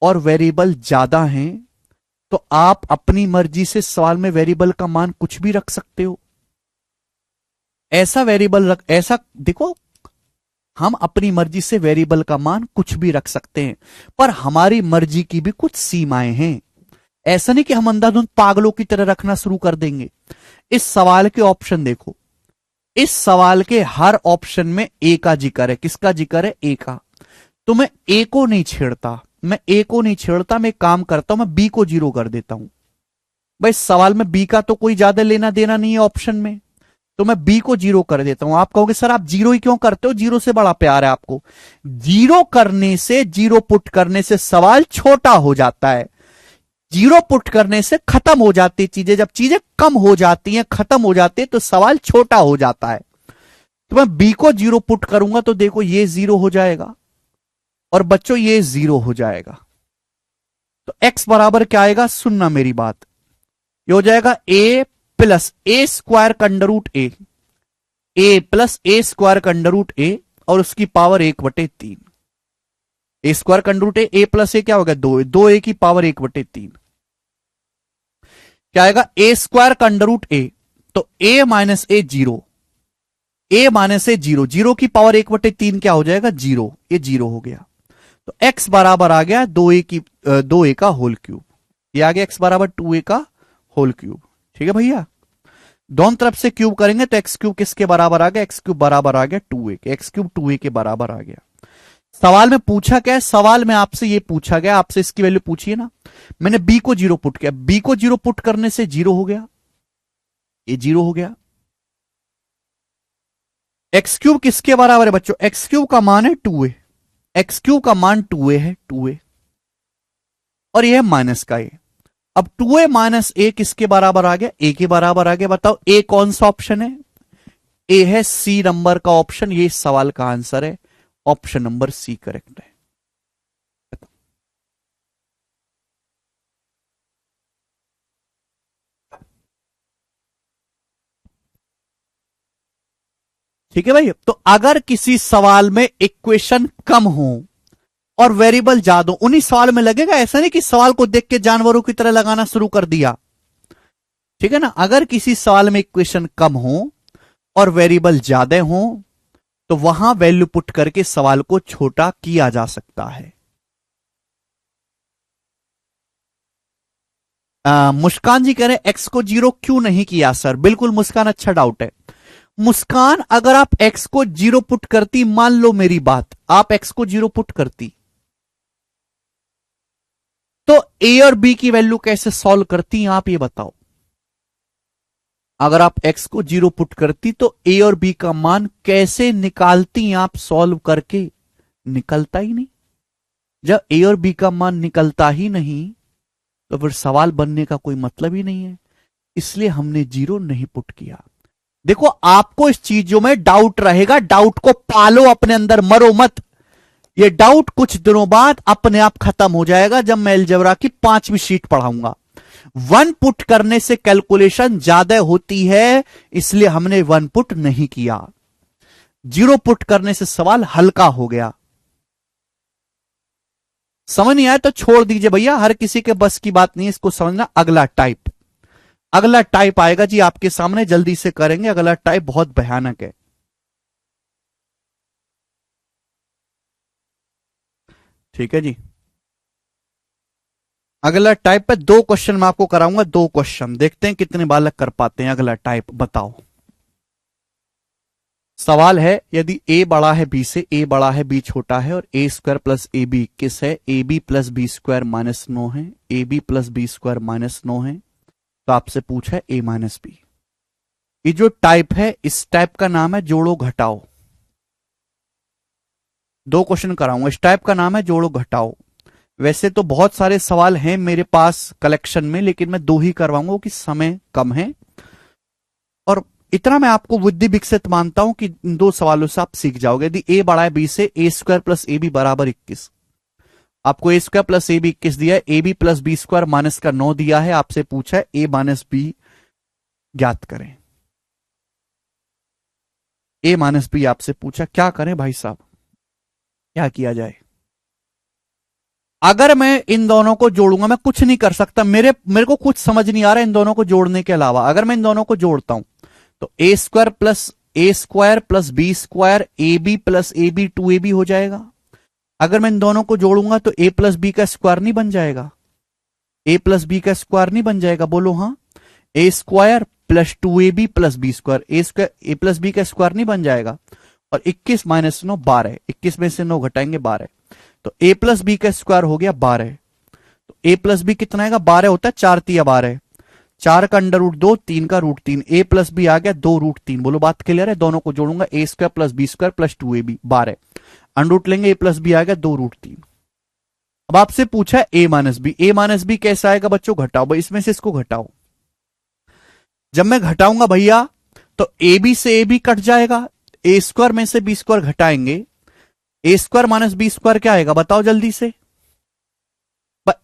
और वेरिएबल ज्यादा हैं तो आप अपनी मर्जी से सवाल में वेरिएबल का मान कुछ भी रख सकते हो। ऐसा वेरिएबल रख, ऐसा देखो, हम अपनी मर्जी से वेरिएबल का मान कुछ भी रख सकते हैं, पर हमारी मर्जी की भी कुछ सीमाएं हैं। ऐसा नहीं कि हम अंधाधुंध पागलों की तरह रखना शुरू कर देंगे। इस सवाल के ऑप्शन देखो, इस सवाल के हर ऑप्शन में ए का जिक्र है। किसका जिक्र है, ए का। तो मैं ए को नहीं छेड़ता, मैं ए को नहीं छेड़ता, मैं काम करता हूं, मैं बी को 0 कर देता हूं। भाई सवाल में बी का तो कोई ज्यादा लेना देना नहीं है ऑप्शन में, तो मैं बी को 0 कर देता हूं। आप कहोगे सर आप 0 ही क्यों करते हो, 0 से बड़ा प्यार है आपको। 0 करने से, 0 पुट करने से सवाल छोटा हो जाता है। 0 पुट करने से खत्म हो जाती है चीजें, जब चीजें कम हो जाती हैं, खत्म हो जाती है, तो सवाल छोटा हो जाता है। तो मैं बी को 0 पुट करूंगा तो देखो ये 0 हो जाएगा और बच्चों ये 0 हो जाएगा। तो x बराबर क्या आएगा, सुनना मेरी बात, ये हो जाएगा a प्लस ए स्क्वायर का under root a, a plus a square का अंडर रूट ए और उसकी पावर 1/3। ए स्क्वायर का under root A plus a क्या होगा, 2a की पावर 1/3 क्या आएगा, ए स्क्वायर का अंडर रूट ए, तो a minus a 0, a minus a 0, 0 की पावर 1/3 क्या हो जाएगा, 0, ये 0 हो गया। तो x बराबर आ गया 2a का होल क्यूब, ये आ गया x बराबर 2a का होल क्यूब। ठीक है भैया, दोनों तरफ से क्यूब करेंगे तो एक्स क्यूब किसके बराबर आ गया, एक्स क्यूब बराबर आ गया 2a के, एक्स क्यूब 2a के बराबर आ गया। सवाल में पूछा क्या है, सवाल में आपसे ये पूछा गया, आपसे इसकी वैल्यू पूछिए ना। मैंने b को 0 पुट किया, b को 0 पुट करने से 0 हो गया, ये 0 हो गया। एक्स क्यूब किसके बराबर है बच्चों, एक्स क्यूब का मान है 2a, एक्स क्यूब का मान 2a है, 2a, और यह माइनस का ए। अब 2a माइनस ए किसके बराबर आ गया? ए के बराबर आ गया। बताओ ए कौन सा ऑप्शन है? ए है सी नंबर का ऑप्शन। ये इस सवाल का आंसर है, ऑप्शन नंबर सी करेक्ट है। ठीक है भाई। तो अगर किसी सवाल में इक्वेशन कम हो और वेरिएबल ज्यादा, उन्हीं सवाल में लगेगा। ऐसा नहीं कि सवाल को देख के जानवरों की तरह लगाना शुरू कर दिया। ठीक है ना? अगर किसी सवाल में इक्वेशन कम हो और वेरिएबल ज्यादा हो तो वहां वैल्यू पुट करके सवाल को छोटा किया जा सकता है। मुस्कान जी कह रहे एक्स को 0 क्यों नहीं किया सर? बिल्कुल मुस्कान, अच्छा डाउट है। मुस्कान, अगर आप एक्स को 0 पुट करती, मान लो मेरी बात, आप एक्स को 0 पुट करती तो ए और बी की वैल्यू कैसे सॉल्व करती आप ये बताओ। अगर आप एक्स को 0 पुट करती तो ए और बी का मान कैसे निकालती आप सॉल्व करके? निकलता ही नहीं। जब ए और बी का मान निकलता ही नहीं तो फिर सवाल बनने का कोई मतलब ही नहीं है। इसलिए हमने 0 नहीं पुट किया। देखो, आपको इस चीजों में डाउट रहेगा, डाउट को पालो अपने अंदर, मरो मत। ये डाउट कुछ दिनों बाद अपने आप खत्म हो जाएगा जब मैं अलजेब्रा की 5वीं शीट पढ़ाऊंगा। 1 पुट करने से कैलकुलेशन ज्यादा होती है, इसलिए हमने 1 पुट नहीं किया। 0 पुट करने से सवाल हल्का हो गया। समझ नहीं आया तो छोड़ दीजिए भैया, हर किसी के बस की बात नहीं है इसको समझना। अगला टाइप, अगला टाइप आएगा जी आपके सामने, जल्दी से करेंगे। अगला टाइप बहुत भयानक है। ठीक है जी। अगला टाइप पे 2 क्वेश्चन मैं आपको कराऊंगा, 2 क्वेश्चन, देखते हैं कितने बालक कर पाते हैं। अगला टाइप बताओ। सवाल है, यदि a बड़ा है b से, a बड़ा है b छोटा है और a square plus A b किस है? A b plus B square minus 9 है, a b plus B square minus 9 है। तो आपसे पूछा है a माइनस बी। ये जो टाइप है, इस टाइप का नाम है जोड़ो घटाओ। 2 क्वेश्चन कराऊंगा, इस टाइप का नाम है जोड़ो घटाओ। वैसे तो बहुत सारे सवाल हैं मेरे पास कलेक्शन में, लेकिन मैं 2 ही करवाऊंगा क्योंकि समय कम है। और इतना मैं आपको बुद्धि विकसित मानता हूं कि इन 2 सवालों से आप सीख जाओगे। यदि ए बड़ा है बी से, a square plus A b बराबर 21। आपको a square plus A b 21 दिया है, a b plus B square minus का 9 दिया है। आपसे पूछा है ए माइनस बी ज्ञात करें। ए माइनस बी आपसे पूछा, क्या करें भाई साहब, क्या किया जाए? अगर मैं इन दोनों को जोड़ूंगा, मैं कुछ नहीं कर सकता, मेरे को कुछ समझ नहीं आ रहा इन दोनों को जोड़ने के अलावा। अगर मैं इन दोनों को जोड़ता हूं तो a square plus B square a b plus A b 2ab हो जाएगा। अगर मैं इन दोनों को जोड़ूंगा तो ए प्लस बी का स्क्वायर नहीं बन जाएगा? ए प्लस बी का स्क्वायर नहीं बन जाएगा? बोलो हाँ। A square plus 2ab plus B square, a plus b का स्क्वायर नहीं बन जाएगा? और 21 माइनस 9 12, 21 में से 9 घटाएंगे 12, तो ए प्लस बी का स्क्वायर हो गया 12। तो ए प्लस बी कितना आएगा? 12 होता है, 4 तिया 12, 4 का अंडर रूट 2, 3 का रूट 3, ए प्लस बी आ गया 2 रूट 3। बोलो बात क्लियर है? दोनों को जोड़ूंगा, a square plus B square plus 2ab 12, under root लेंगे, ए प्लस बी आ गया 2 रूट 3। अब आपसे पूछा है ए minus b. A minus B कैसा आएगा बच्चों? घटाओ भाई, इसमें से इसको घटाओ। जब मैं घटाऊंगा भैया तो ए बी से ए बी कट जाएगा, ए स्क्वायर में से बी स्क्वायर घटाएंगे, ए स्क्वायर माइनस बी स्क्वायर क्या आएगा बताओ जल्दी से?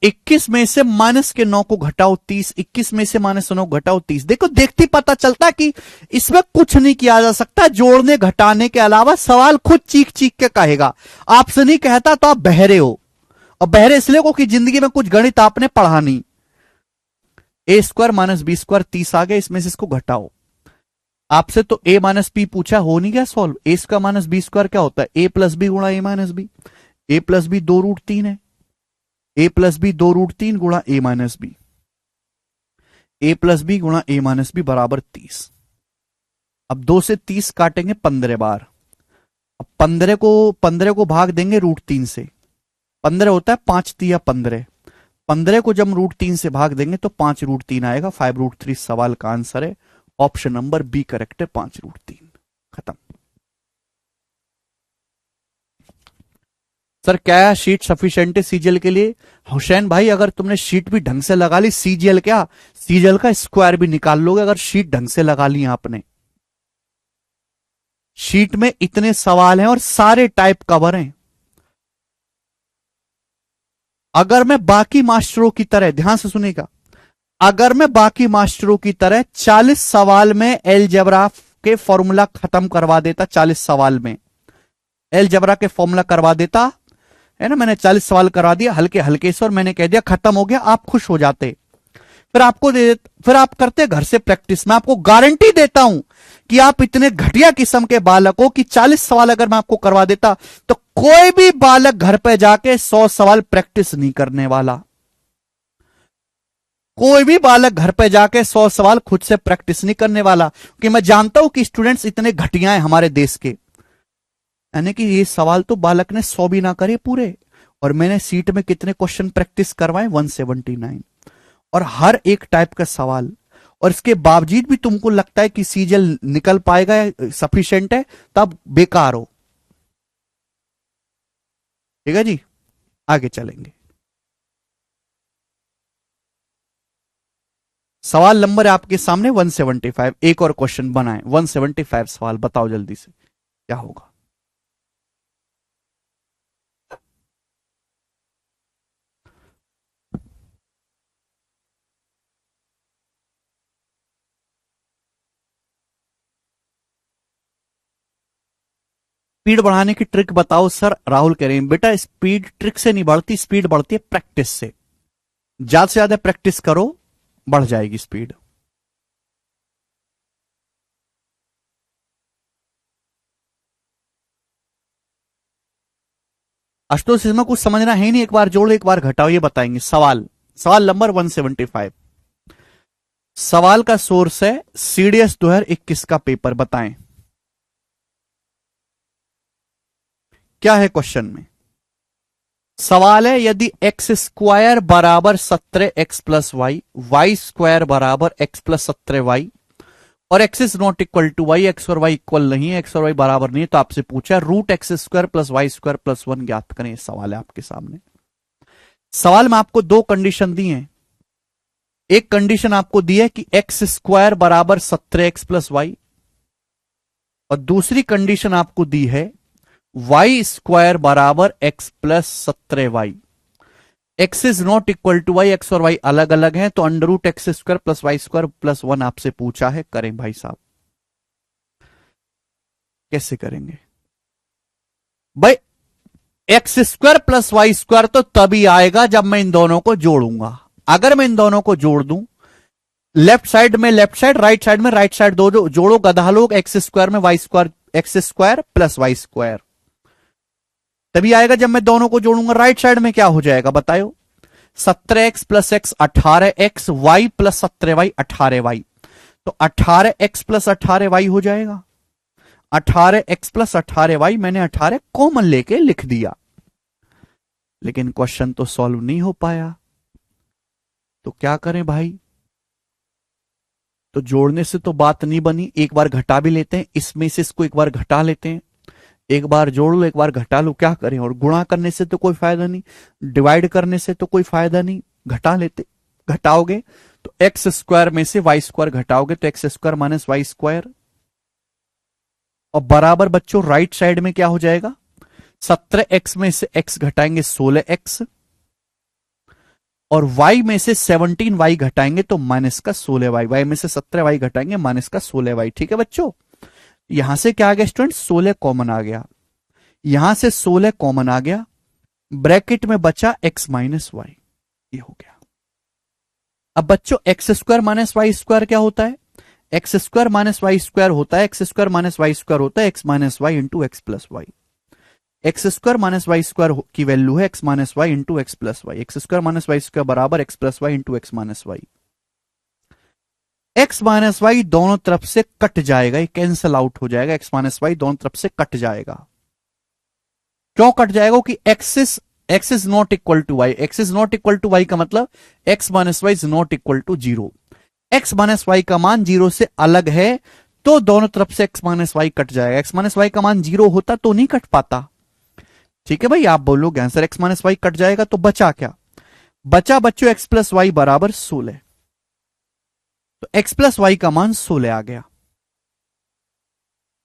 21 में से माइनस के 9 को घटाओ 30, 21 में से माइनस 9 घटाओ 30। देखो, देखते पता चलता कि इसमें कुछ नहीं किया जा सकता जोड़ने घटाने के अलावा। सवाल खुद चीख चीख के कहेगा, आपसे नहीं कहता तो आप बहरे हो। और बहरे इसलिए को कि जिंदगी में कुछ गणित आपने पढ़ा नहीं। ए स्क्वायर माइनस बी स्क्वायर 30 आ गया, इसमें से इसको घटाओ। आपसे तो ए माइनस बी पूछा, हो नहीं गया सॉल्व? ए स्क्वायर माइनस बी स्क्वायर क्या होता है? ए प्लस बी गुणा ए minus b. A plus B 2 root 3 है, ए प्लस बी 2 रूट 3 गुणा ए minus b, a plus B गुणा ए माइनस बी बराबर 30। अब 2 से 30 काटेंगे 15 बार। अब 15 को भाग देंगे रूट 3 से। 15 होता है 5 तिया 15, 15 को जब रूट 3 से भाग देंगे तो 5 रूट 3 आएगा। 5 रूट 3 सवाल का आंसर है, ऑप्शन नंबर बी करेक्ट है, 5 रूट 3। खत्म। सर क्या शीट सफिशिएंट है सीजीएल के लिए? हुसैन भाई अगर तुमने शीट भी ढंग से लगा ली, सीजीएल क्या, सीजीएल का स्क्वायर भी निकाल लोगे अगर शीट ढंग से लगा ली आपने। शीट में इतने सवाल हैं और सारे टाइप कवर हैं। अगर मैं बाकी मास्टरों की तरह, ध्यान से सुनेगा, अगर मैं बाकी मास्टरों की तरह 40 सवाल में अलजेब्रा के फॉर्मूला खत्म करवा देता, 40 सवाल में अलजेब्रा के फॉर्मूला करवा देता है ना, मैंने 40 सवाल करा दिया हल्के हल्के से और मैंने कह दिया खत्म हो गया, आप खुश हो जाते। फिर आप करते घर से प्रैक्टिस। मैं आपको गारंटी देता हूं कि आप इतने घटिया किस्म के बालक हो कि 40 सवाल अगर मैं आपको करवा देता तो कोई भी बालक घर पे जाके 100 सवाल प्रैक्टिस नहीं करने वाला। कोई भी बालक घर पे जाके 100 सवाल खुद से प्रैक्टिस नहीं करने वाला, क्योंकि मैं जानता हूं कि स्टूडेंट्स इतने घटिया हैं हमारे देश के, यानी कि ये सवाल तो बालक ने 100 भी ना करे पूरे। और मैंने सीट में कितने क्वेश्चन प्रैक्टिस करवाए, 179, और हर एक टाइप का सवाल। और इसके बावजूद भी तुमको लगता है कि सीजीएल निकल पाएगा, सफिशिएंट है, तब बेकार हो। ठीक है जी, आगे चलेंगे। सवाल नंबर आपके सामने 175। एक और क्वेश्चन बनाए, 175 सवाल, बताओ जल्दी से क्या होगा। स्पीड बढ़ाने की ट्रिक बताओ सर, राहुल कह रहे हैं। बेटा स्पीड ट्रिक से नहीं बढ़ती, स्पीड बढ़ती है प्रैक्टिस से। ज्यादा से ज्यादा प्रैक्टिस करो, बढ़ जाएगी स्पीड। आशुतोष इसमें कुछ समझना है नहीं, एक बार जोड़ो एक बार घटाओ, ये बताएंगे। सवाल नंबर 175। सवाल का सोर्स है सीडीएस 2021 का पेपर, बताएं क्या है क्वेश्चन में। सवाल है यदि एक्स स्क्वायर बराबर 17x प्लस वाई स्क्वायर बराबर x प्लस 17y और x is not equal to y, x और वाई इक्वल नहीं है, एक्स और वाई बराबर नहीं है, तो आपसे पूछा root x square plus y square plus 1 ज्ञात करें। सवाल है आपके सामने। सवाल में आपको दो कंडीशन दी है। एक कंडीशन आपको दी है कि एक्स स्क्वायर बराबर 17x प्लस वाई, और दूसरी कंडीशन आपको दी है वाई स्क्वायर बराबर x plus 17y। X is not equal to y, x और वाई अलग अलग हैं, तो under root x square plus y square plus 1 आपसे पूछा है। करें भाई साहब, कैसे करेंगे भाई? X square plus y square तो तभी आएगा जब मैं इन दोनों को जोड़ूंगा। अगर मैं इन दोनों को जोड़ दूं, लेफ्ट साइड में लेफ्ट साइड, राइट साइड में राइट साइड, दो जोड़ो गधा लोग, एक्स स्क्वायर में y square, x square plus y square तभी आएगा जब मैं दोनों को जोड़ूंगा। राइट साइड में क्या हो जाएगा बताओ? 17x plus x 18x, Y plus 17y 18y, तो 18x प्लस 18y हो जाएगा। 18x प्लस 18y, मैंने 18 कॉमन लेके लिख दिया, लेकिन क्वेश्चन तो सॉल्व नहीं हो पाया। तो क्या करें भाई? तो जोड़ने से तो बात नहीं बनी, एक बार घटा भी लेते हैं, इसमें से इसको एक बार घटा लेते हैं। एक बार जोड़ लो एक बार घटा लो, क्या करें? और गुणा करने से तो कोई फायदा नहीं, डिवाइड करने से तो कोई फायदा नहीं, घटा लेते। घटाओगे तो एक्स स्क्वायर में से वाई स्क्वायर घटाओगे तो x square minus y square, और बराबर बच्चों राइट साइड में क्या हो जाएगा? 17x में से x घटाएंगे 16x, और y में से 17y घटाएंगे तो माइनस का 16y, y में से 17y घटाएंगे माइनस का 16y। ठीक है बच्चों, यहां से क्या आ गया स्टूडेंट? 16 कॉमन आ गया, यहां से 16 कॉमन आ गया, ब्रैकेट में बचा x माइनस वाई, ये हो गया। अब बच्चों x square minus y square क्या होता है? X square minus y square होता है, x square minus y square होता है x minus y into x plus y. X square minus y square की वैल्यू है x minus y into x plus y. X square minus y square बराबर x plus y into x minus y. X minus y दोनों तरफ से कट जाएगा, ये कैंसल आउट हो जाएगा, एक्स माइनस वाई दोनों तरफ से कट जाएगा। क्यों कट जाएगा? कि x is not equal to y, x is not equal to y का मतलब x minus y is not equal to 0। X minus y का मान 0 से अलग है, तो दोनों तरफ से एक्स माइनस वाई कट जाएगा। एक्स माइनस वाई का मान 0 होता तो नहीं कट पाता, ठीक है भाई, आप बोलोगे answer x minus y cut जाएगा, तो बचा क्या? बचा बच्चों x प्लस वाई बराबर 16। तो x प्लस वाई का मान 16 आ गया।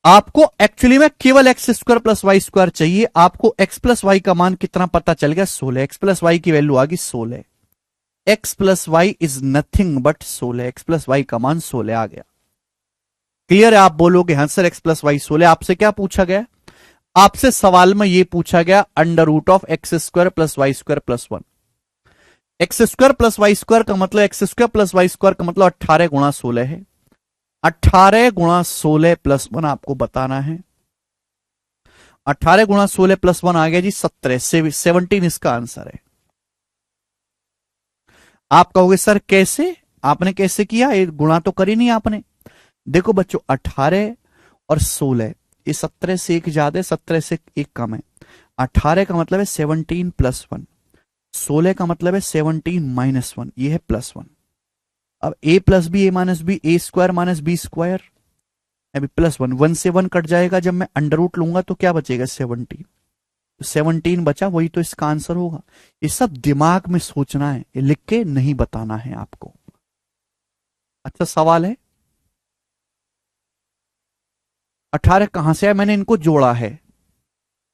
आपको एक्चुअली में केवल x square plus y square चाहिए। आपको x प्लस वाई का मान कितना पता चल गया? 16। x प्लस वाई की वैल्यू आ गई 16। x plus y is nothing but 16। x plus y का मान 16 आ गया। क्लियर है? आप बोलोगे हाँ सर x प्लस वाई 16। आपसे क्या पूछा गया? आपसे सवाल में यह पूछा गया under root of x square plus y square plus 1। X square plus y square का मतलब x square plus y square का मतलब 18 गुणा 16 है। 18 गुणा 16 प्लस 1 आपको बताना है। 18 गुणा 16 प्लस 1 आ गया जी 17। 17 इसका आंसर है। आप कहोगे सर कैसे? आपने कैसे किया? ये गुणा तो करी नहीं आपने। देखो बच्चों 18 और 16, ये 17 से एक ज्यादा है, 17 से एक कम है। 18 का मतलब है 17 प्लस 1, 16 का मतलब है 17 माइनस 1, ये है प्लस 1। अब a plus b a minus b, a square minus B square, अभी प्लस 1, 1 से 1 कट जाएगा। जब मैं अंडर रूट लूंगा तो क्या बचेगा? 17। 17 बचा, वही तो इसका आंसर होगा। ये सब दिमाग में सोचना है, ये लिख के नहीं बताना है आपको। अच्छा सवाल है 18 कहां से आया? मैंने इनको जोड़ा है।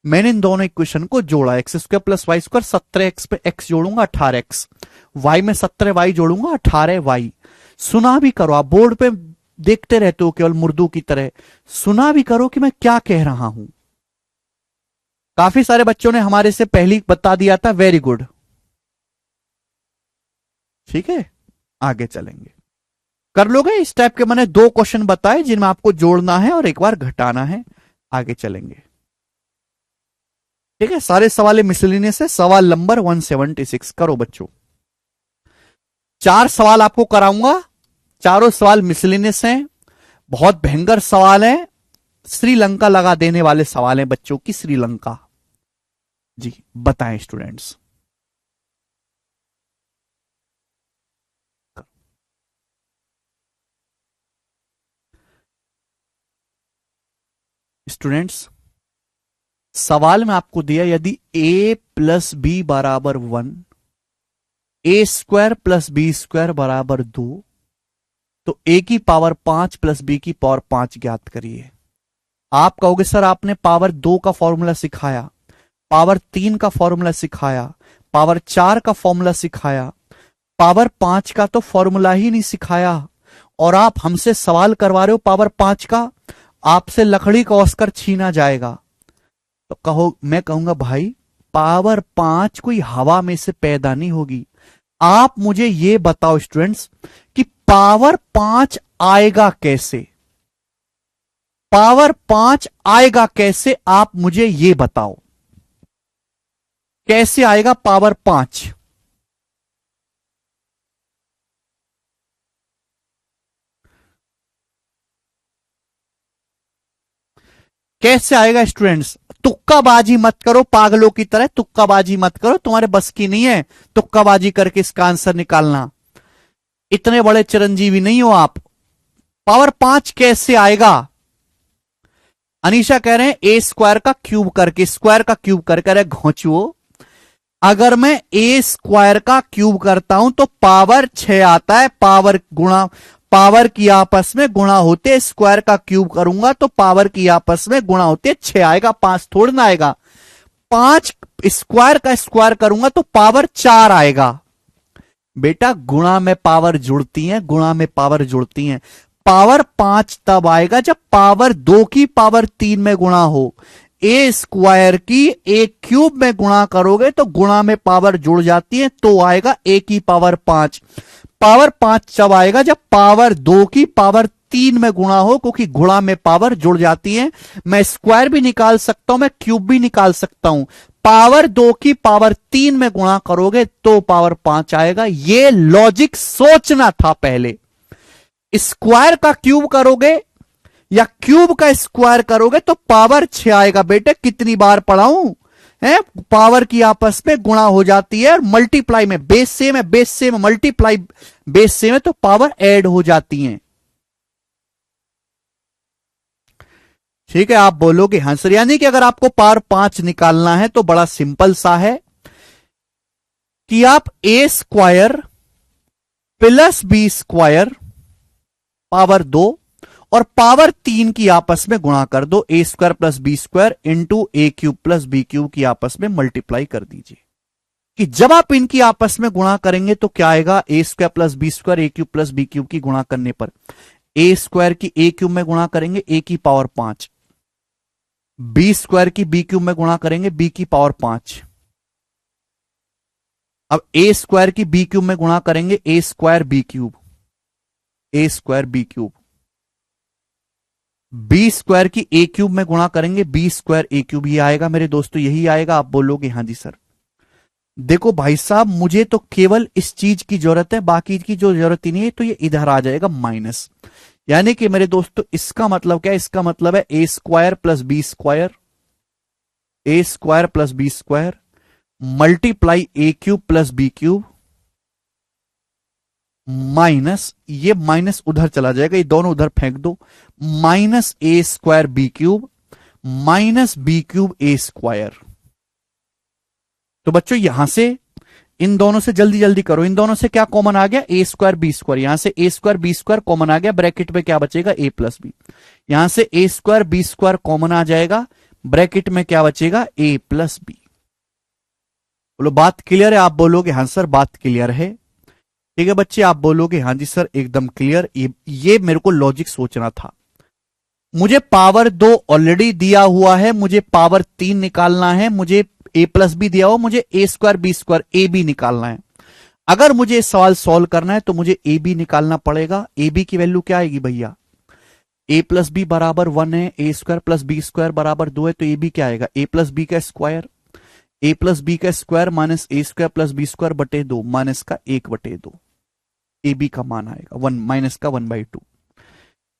मैंने इन दोनों इक्वेशन को जोड़ा। X square plus y square, 17x पे x जोड़ूंगा 18x, y में 17y जोड़ूंगा 18y। सुना भी करो, आप बोर्ड पे देखते रहते हो केवल मुर्दू की तरह। सुना भी करो कि मैं क्या कह रहा हूं। काफी सारे बच्चों ने हमारे से पहले बता दिया था, वेरी गुड। ठीक है, आगे चलेंगे। कर लोगे इस टाइप के? मैंने 2 क्वेश्चन बताए जिनमें आपको जोड़ना है और एक बार घटाना है। आगे चलेंगे। ठीक है, सारे सवाल मिसलिनियस है। सवाल नंबर 176 करो बच्चों। 4 सवाल आपको कराऊंगा, चारों सवाल मिसलिनियस हैं। बहुत भयंकर सवाल है, श्रीलंका लगा देने वाले सवाल हैं बच्चों की। श्रीलंका जी, बताएं स्टूडेंट्स। स्टूडेंट्स सवाल में आपको दिया यदि a प्लस बी बराबर 1, ए स्क्वायर प्लस बी स्क्वायर बराबर 2, तो a की पावर 5 प्लस b की पावर 5 ज्ञात करिए। आप कहोगे सर आपने पावर 2 का फॉर्मूला सिखाया, पावर 3 का फॉर्मूला सिखाया, पावर 4 का फॉर्मूला सिखाया, पावर 5 का तो फॉर्मूला ही नहीं सिखाया, और आप हमसे सवाल करवा रहे हो पावर 5 का। आपसे लकड़ी का ऑस्कर छीना जाएगा। तो कहो, मैं कहूंगा भाई पावर 5 कोई हवा में से पैदा नहीं होगी। आप मुझे यह बताओ स्टूडेंट्स कि पावर 5 आएगा कैसे? पावर 5 आएगा कैसे? आप मुझे यह बताओ, कैसे आएगा पावर 5? कैसे आएगा स्टूडेंट्स? तुक्काबाजी मत करो, पागलों की तरह तुक्काबाजी मत करो, तुम्हारे बस की नहीं है तुक्काबाजी करके इसका आंसर निकालना। इतने बड़े चिरंजीवी नहीं हो आप। पावर 5 कैसे आएगा? अनीशा कह रहे हैं ए स्क्वायर का क्यूब करके, स्क्वायर का क्यूब करके। अरे घोंचुओ, अगर मैं ए स्क्वायर का क्यूब करता हूं तो पावर 6 आता है। पावर गुणा, पावर की आपस में गुणा होते, स्क्वायर का क्यूब करूंगा तो पावर की आपस में गुणा होते 6 आएगा, 5 थोड़ा ना आएगा। 5 स्क्वायर का स्क्वायर करूंगा तो पावर 4 आएगा। बेटा गुणा में पावर जुड़ती है, गुणा में पावर जुड़ती है। पावर 5 तब आएगा जब पावर 2 की पावर 3 में गुणा हो। ए स्क्वायर की ए क्यूब में गुणा करोगे तो गुणा में पावर जुड़ जाती है, तो आएगा ए की पावर 5। पावर 5 जब आएगा जब पावर 2 की पावर 3 में गुणा हो, क्योंकि गुणा में पावर जुड़ जाती है। मैं स्क्वायर भी निकाल सकता हूं, मैं क्यूब भी निकाल सकता हूं। पावर 2 की पावर 3 में गुणा करोगे तो पावर 5 आएगा। यह लॉजिक सोचना था पहले। स्क्वायर का क्यूब करोगे या क्यूब का स्क्वायर करोगे तो पावर 6 आएगा। बेटे कितनी बार पढ़ाऊं है? पावर की आपस में गुणा हो जाती है और मल्टीप्लाई में, बेस सेम है, base same multiply base same है तो पावर ऐड हो जाती है। ठीक है, आप बोलोगे हाँ सर। यानी कि अगर आपको पावर 5 निकालना है तो बड़ा सिंपल सा है कि आप a square plus B square power 2 और पावर 3 की आपस में गुणा कर दो। A square plus B square into a cube plus B cube की आपस में मल्टीप्लाई कर दीजिए। कि जब आप इनकी आपस में गुणा करेंगे तो क्या आएगा, a square plus B square A cube plus B cube की गुणा करने पर ए स्क्वायर की ए क्यूब में गुणा करेंगे ए की पावर 5, बी स्क्वायर की बी क्यूब में गुणा करेंगे बी की पावर 5। अब ए स्क्वायर की बी क्यूब में गुणा करेंगे a square b cube, a square b cube. B square की ए क्यूब में गुणा करेंगे बी स्क्वायर ए क्यूब। ये आएगा मेरे दोस्तों, यही आएगा। आप बोलोगे हाँ जी सर। देखो भाई साहब, मुझे तो केवल इस चीज की जरूरत है, बाकी की जो जरूरत ही नहीं है। तो ये इधर आ जाएगा माइनस। यानी कि मेरे दोस्तों इसका मतलब क्या है, इसका मतलब है a square plus B square, a square plus B square multiply a cube plus B cube minus, ये माइनस उधर चला जाएगा, ये दोनों उधर फेंक दो, minus a square b cube minus B cube a square. तो बच्चों यहां से इन दोनों से जल्दी जल्दी करो, इन दोनों से क्या कॉमन आ गया, ए स्क्वायर बी स्क्वायर। यहां से a square b square common आ गया, ब्रैकेट में क्या बचेगा, ए प्लस बी। यहां से a square b square common आ जाएगा, ब्रैकेट में क्या बचेगा, ए प्लस बी। बोलो बात क्लियर है? आप बोलोगे हाँ सर बात क्लियर है। ठीक है बच्चे, आप बोलोगे हाँ जी सर एकदम क्लियर। ये मेरे को लॉजिक सोचना था। मुझे पावर 2 ऑलरेडी दिया हुआ है, मुझे पावर 3 निकालना है, मुझे ए प्लस बी दिया हुआ, मुझे a square b square a b निकालना है। अगर मुझे सवाल सॉल्व करना है तो मुझे ए बी निकालना पड़ेगा। ए बी की वैल्यू क्या आएगी भैया, ए प्लस बी बराबर 1 है, a square plus B square बराबर 2 है, तो ए बी क्या आएगा, ए प्लस बी का स्क्वायर, ए प्लस बी का square minus a square plus B square बटे 2 माइनस का 1/2। ए बी का मान आएगा 1 माइनस का 1/2।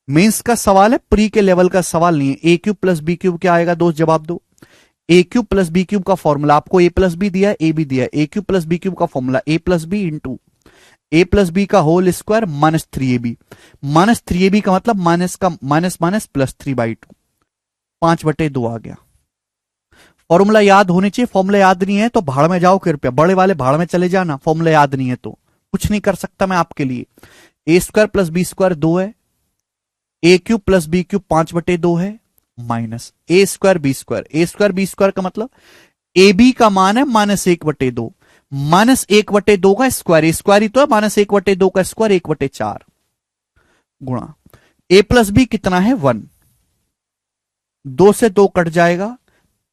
मेंस का सवाल है, प्री के लेवल का सवाल नहीं है। A cube plus B cube क्या आएगा दोस्त, जवाब दो। ए क्यूब प्लस बी क्यूब का फॉर्मूला, आपको ए प्लस बी दिया है, ए बी दिया है। A cube plus B cube का formula a plus b into a plus b का whole square minus 3ab। Minus 3ab का मतलब माइनस का माइनस माइनस प्लस 3/2, 5/2 आ गया। फॉर्मूला याद होनी चाहिए, फॉर्मूला याद नहीं है तो भाड़ में जाओ कृपया, बड़े वाले भाड़ में चले जाना। फॉर्मूला याद नहीं है तो कुछ नहीं कर सकता मैं आपके लिए। ए स्क्वायर प्लस बी स्क्वायर 2 है, a cube plus B cube 5/2 है, minus a square b square. A square b square का मतलब ए बी का मान है माइनस 1/2, माइनस 1/2 का स्क्वायर, स्क्वायर ही तो है, माइनस 1/2 का स्क्वायर 1/4 गुणा ए प्लस बी कितना है 1, 2 से 2 कट जाएगा,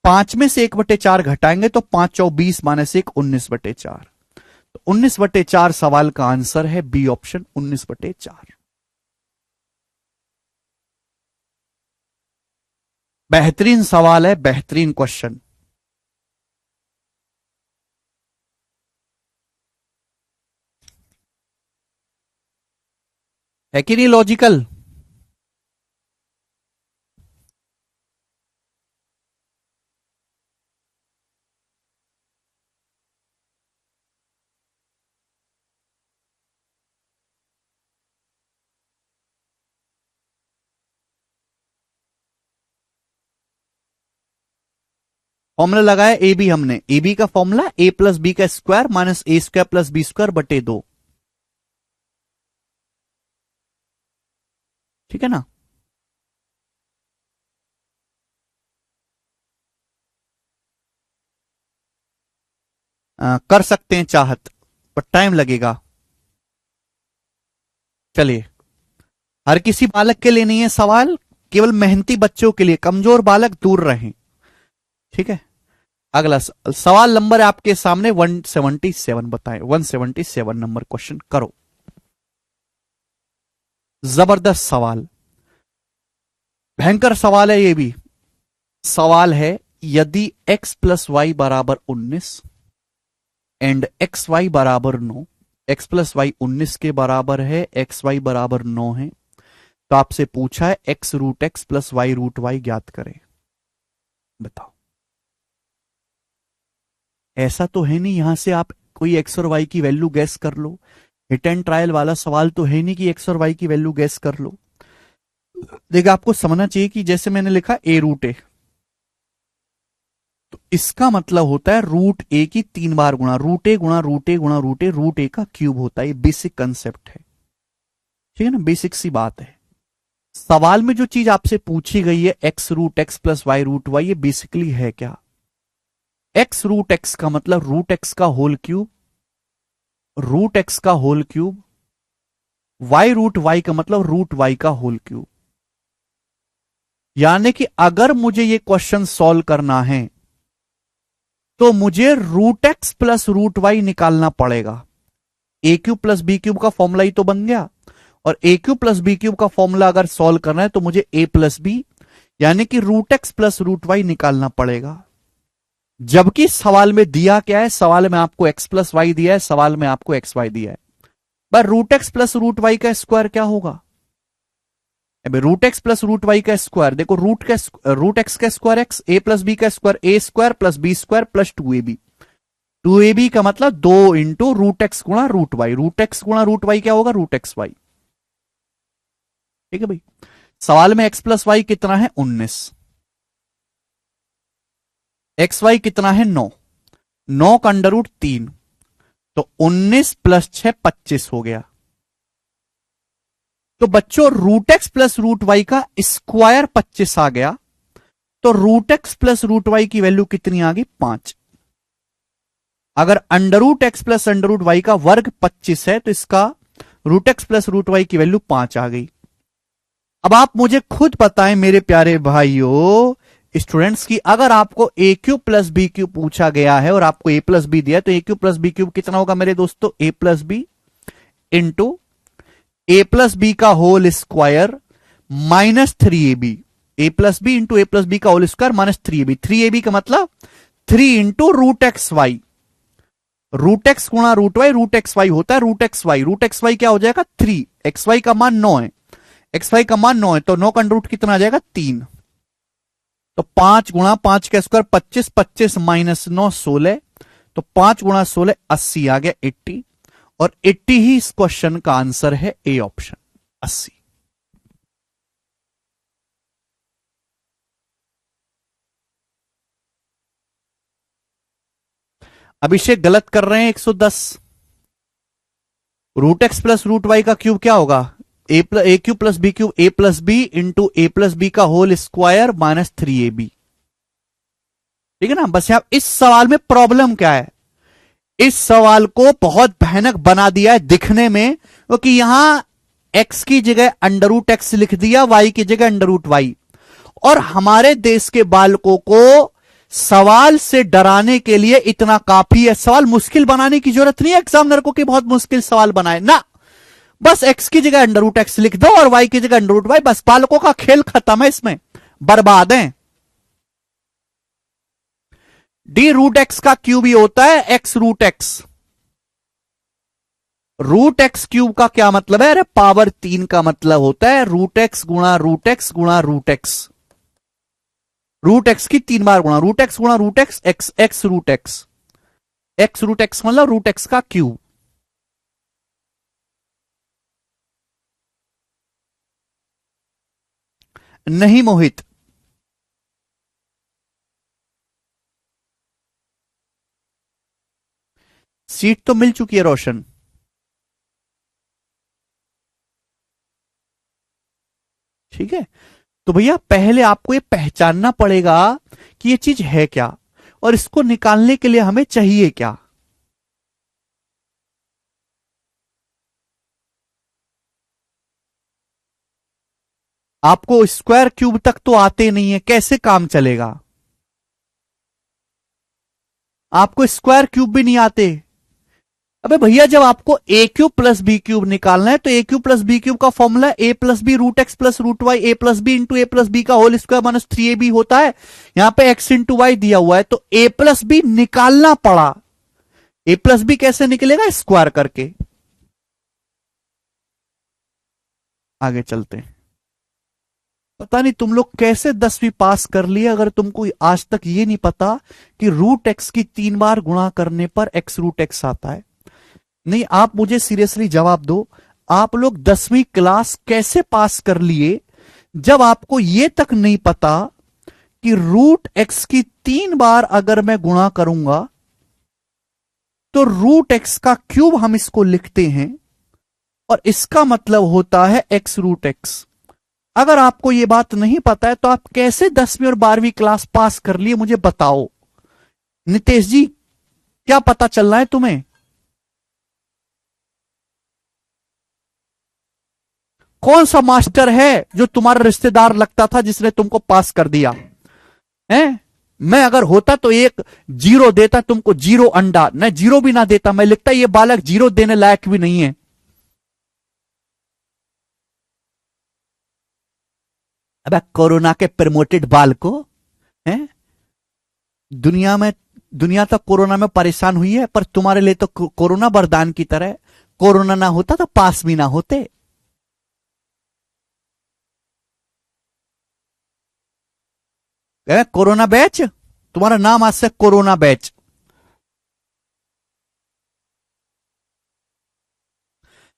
5 में से 1/4 घटाएंगे तो 5 चौक 20 माइनस 1 19/4। तो 19/4 सवाल का आंसर है बी ऑप्शन 19/4। बेहतरीन सवाल है, बेहतरीन क्वेश्चन। है कि नहीं लॉजिकल? फॉर्मूला लगाया ए बी, हमने ए बी का फॉर्मूला ए प्लस बी का square minus a square plus B square बटे 2। ठीक है ना? कर सकते हैं चाहत, पर टाइम लगेगा। चलिए, हर किसी बालक के लिए नहीं है सवाल, केवल मेहनती बच्चों के लिए, कमजोर बालक दूर रहें। ठीक है, अगला सवाल नंबर है आपके सामने 177, बताएं 177 नंबर क्वेश्चन करो। जबरदस्त सवाल, भयंकर सवाल है ये भी। सवाल है, यदि x प्लस वाई बराबर 19 एंड एक्स वाई बराबर 9, x प्लस वाई 19 के बराबर है, एक्स वाई बराबर 9 है, तो आपसे पूछा है x root x plus y root y ज्ञात करें। बताओ, ऐसा तो है नहीं यहां से आप कोई एक्स और वाई की वैल्यू गैस कर लो। हिट एंड ट्रायल वाला सवाल तो है नहीं कि एक्स और वाई की वैल्यू गैस कर लो। देखिए आपको समझना चाहिए कि जैसे मैंने लिखा ए रूट ए, तो इसका मतलब होता है रूट ए की 3 बार गुणा, रूट ए गुणा रूट ए गुणा रूट ए, रूट ए का क्यूब होता है। ये बेसिक कंसेप्ट है, ठीक है ना, बेसिक सी बात है। सवाल में जो चीज आपसे पूछी गई है x root x plus y root y, ये बेसिकली है क्या? एक्स रूट एक्स का मतलब रूट एक्स का होल क्यूब, रूट एक्स का whole cube, y root y का मतलब रूट वाई का होल क्यूब। यानी कि अगर मुझे ये क्वेश्चन सॉल्व करना है तो मुझे root x plus root y निकालना पड़ेगा। A cube plus B cube का फॉर्मूला ही तो बन गया, और a cube plus B cube का फॉर्मूला अगर सॉल्व करना है तो मुझे ए प्लस बी यानी कि root x plus root y निकालना पड़ेगा। जबकि सवाल में दिया क्या है? सवाल में आपको एक्स प्लस वाई दिया है, सवाल में आपको एक्स वाई दिया है। पर root x plus root y का स्क्वायर क्या होगा? Root x plus root y का स्क्वायर देखो, रूट एक्स का square x, a plus b का square a square plus B square plus 2ab। 2ab का मतलब 2 इंटू रूट एक्स गुणा रूट वाई, रूट एक्स गुणा रूट वाई क्या होगा? Root x y. ठीक है भाई, सवाल में एक्स प्लस वाई कितना है? 19। एक्स वाई कितना है? 9। 9 का अंडर रूट 3, तो 19 प्लस 6 25 हो गया। तो बच्चों root x plus root y का स्क्वायर 25 आ गया, तो root x plus root y की वैल्यू कितनी आ गई? 5। अगर under root x plus under root y का वर्ग 25 है तो इसका root x plus root y की वैल्यू 5 आ गई। अब आप मुझे खुद बताएं मेरे प्यारे भाइयों स्टूडेंट्स की, अगर आपको a cube plus B cube पूछा गया है और आपको ए प्लस बी दिया है, तो a cube plus B cube कितना होगा मेरे दोस्तों? A plus b into a plus b का whole square minus 3ab। A plus b into a plus b का whole square minus 3ab। 3ab का मतलब 3 into root x y, root x गुणा root y, root x y होता है root x y. Root x y क्या हो जाएगा? 3। एक्स वाई का मान 9 है, एक्स वाई का मान 9 है, तो 9 का अंडर रूट कितना आ जाएगा? 3। तो 5 गुणा 5 का स्क्वायर 25, 25 माइनस 9 16, तो 5 गुणा 16 80 आ गया 80, और 80 ही इस क्वेश्चन का आंसर है, ए ऑप्शन 80। अभिषेक गलत कर रहे हैं 110। Root x plus root y का क्यूब क्या होगा? A cube plus B cube, a plus b into a plus b का होल स्क्वायर माइनस 3ab। ठीक है ना। बस यहां इस सवाल में प्रॉब्लम क्या है? इस सवाल को बहुत भयानक बना दिया है दिखने में, क्योंकि यहां एक्स की जगह अंडर रूट एक्स लिख दिया, वाई की जगह अंडर रूट वाई। और हमारे देश के बालकों को सवाल से डराने के लिए इतना काफी है। सवाल मुश्किल बनाने की जरूरत नहीं है एग्जामिनर को कि बहुत मुश्किल सवाल बनाए ना, बस एक्स की जगह अंडर रूट एक्स लिख दो और वाई की जगह अंडर रूट वाई, बस बालकों का खेल खत्म है, इसमें बर्बाद है। डी रूट एक्स का क्यूब ही होता है x root x. Root x cube का क्या मतलब है? अरे पावर 3 का मतलब होता है रूट एक्स गुणा रूट एक्स गुणा रूट एक्स। रूट एक्स की 3 बार गुणा, रूट एक्स गुणा root x, x x root x, x root x मतलब रूट एक्स का क्यूब। नहीं मोहित, सीट तो मिल चुकी है रोशन। ठीक है, तो भैया पहले आपको ये पहचानना पड़ेगा कि ये चीज है क्या, और इसको निकालने के लिए हमें चाहिए क्या। आपको स्क्वायर क्यूब तक तो आते नहीं है, कैसे काम चलेगा? आपको स्क्वायर क्यूब भी नहीं आते। अबे भैया जब आपको a cube plus B cube निकालना है तो a cube plus B cube का formula a plus b root x plus root y, a plus b into a plus b का होल स्क्वायर माइनस 3ab होता है। यहां पे एक्स इंटू वाई दिया हुआ है, तो ए प्लस बी निकालना पड़ा। ए प्लस बी कैसे निकलेगा? स्क्वायर करके। आगे चलते हैं। पता नहीं तुम लोग कैसे 10वीं पास कर लिए, अगर तुमको आज तक ये नहीं पता कि रूट एक्स की 3 बार गुणा करने पर एक्स रूट एक्स आता है। नहीं, आप मुझे सीरियसली जवाब दो, आप लोग 10वीं क्लास कैसे पास कर लिए जब आपको यह तक नहीं पता कि रूट एक्स की 3 बार अगर मैं गुणा करूंगा तो रूट एक्स का क्यूब हम इसको लिखते हैं और इसका मतलब होता है एक्स रूट एक्स। अगर आपको यह बात नहीं पता है तो आप कैसे 10वीं और 12वीं क्लास पास कर लिए मुझे बताओ। नितेश जी, क्या पता चल रहा है तुम्हें? कौन सा मास्टर है जो तुम्हारा रिश्तेदार लगता था जिसने तुमको पास कर दिया है? मैं अगर होता तो एक जीरो देता तुमको, जीरो अंडा, न जीरो भी ना देता, मैं लिखता ये बालक जीरो देने लायक भी नहीं है। अब कोरोना के प्रमोटेड बाल को है दुनिया में, दुनिया तो कोरोना में परेशान हुई है, पर तुम्हारे लिए तो कोरोना वरदान की तरह। कोरोना ना होता तो पास भी ना होते। कोरोना बैच, तुम्हारा नाम आज से कोरोना बैच।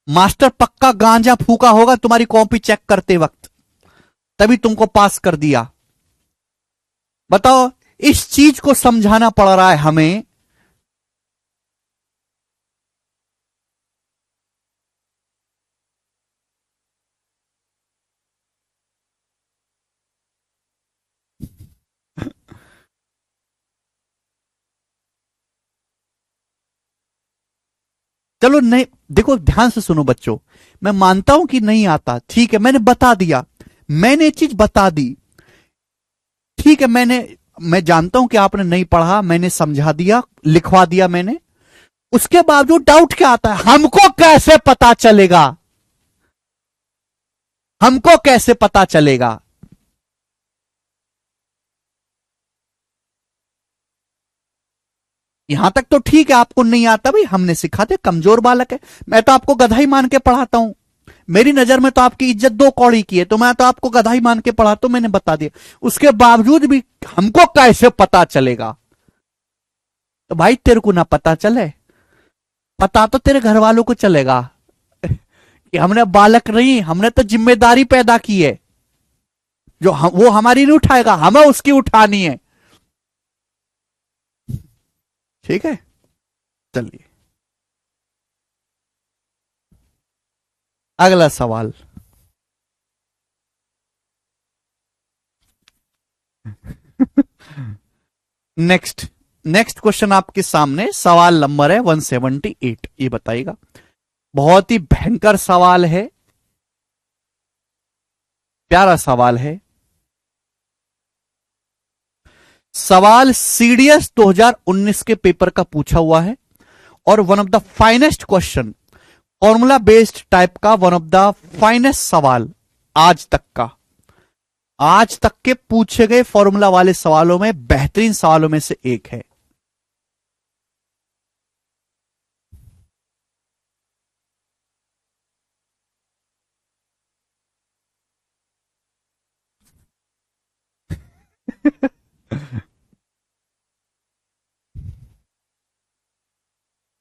मास्टर पक्का गांजा फूका होगा तुम्हारी कॉपी चेक करते वक्त, तभी तुमको पास कर दिया। बताओ, इस चीज को समझाना पड़ रहा है हमें। चलो नहीं, देखो ध्यान से सुनो बच्चों, मैं मानता हूं कि नहीं आता, ठीक है, मैंने बता दिया, मैंने चीज बता दी, ठीक है, मैं जानता हूं कि आपने नहीं पढ़ा, मैंने समझा दिया, लिखवा दिया मैंने। उसके बावजूद डाउट क्या आता है? हमको कैसे पता चलेगा? हमको कैसे पता चलेगा? यहां तक तो ठीक है, आपको नहीं आता भाई, हमने सिखा दे, कमजोर बालक है। मैं तो आपको गधा ही मान के पढ़ाता हूं, मेरी नजर में तो आपकी इज्जत 2 कौड़ी की है, तो मैं तो आपको गधा ही मान के पढ़ाता हूं, मैंने बता दिया। उसके बावजूद भी हमको कैसे पता चलेगा? तो भाई तेरे को ना पता चले, पता तो तेरे घर वालों को चलेगा कि हमने बालक नहीं, हमने तो जिम्मेदारी पैदा की है, जो वो हमारी नहीं उठाएगा, हमें उसकी उठानी है। ठीक है, चलिए अगला सवाल। नेक्स्ट, नेक्स्ट क्वेश्चन आपके सामने, सवाल नंबर है 178। ये बताइएगा, बहुत ही भयंकर सवाल है, प्यारा सवाल है। सवाल सीडीएस 2019 के पेपर का पूछा हुआ है और one of the finest question, formula based type का वन ऑफ द फाइनेस्ट सवाल आज तक का, आज तक के पूछे गए फॉर्मूला वाले सवालों में बेहतरीन सवालों में से एक है।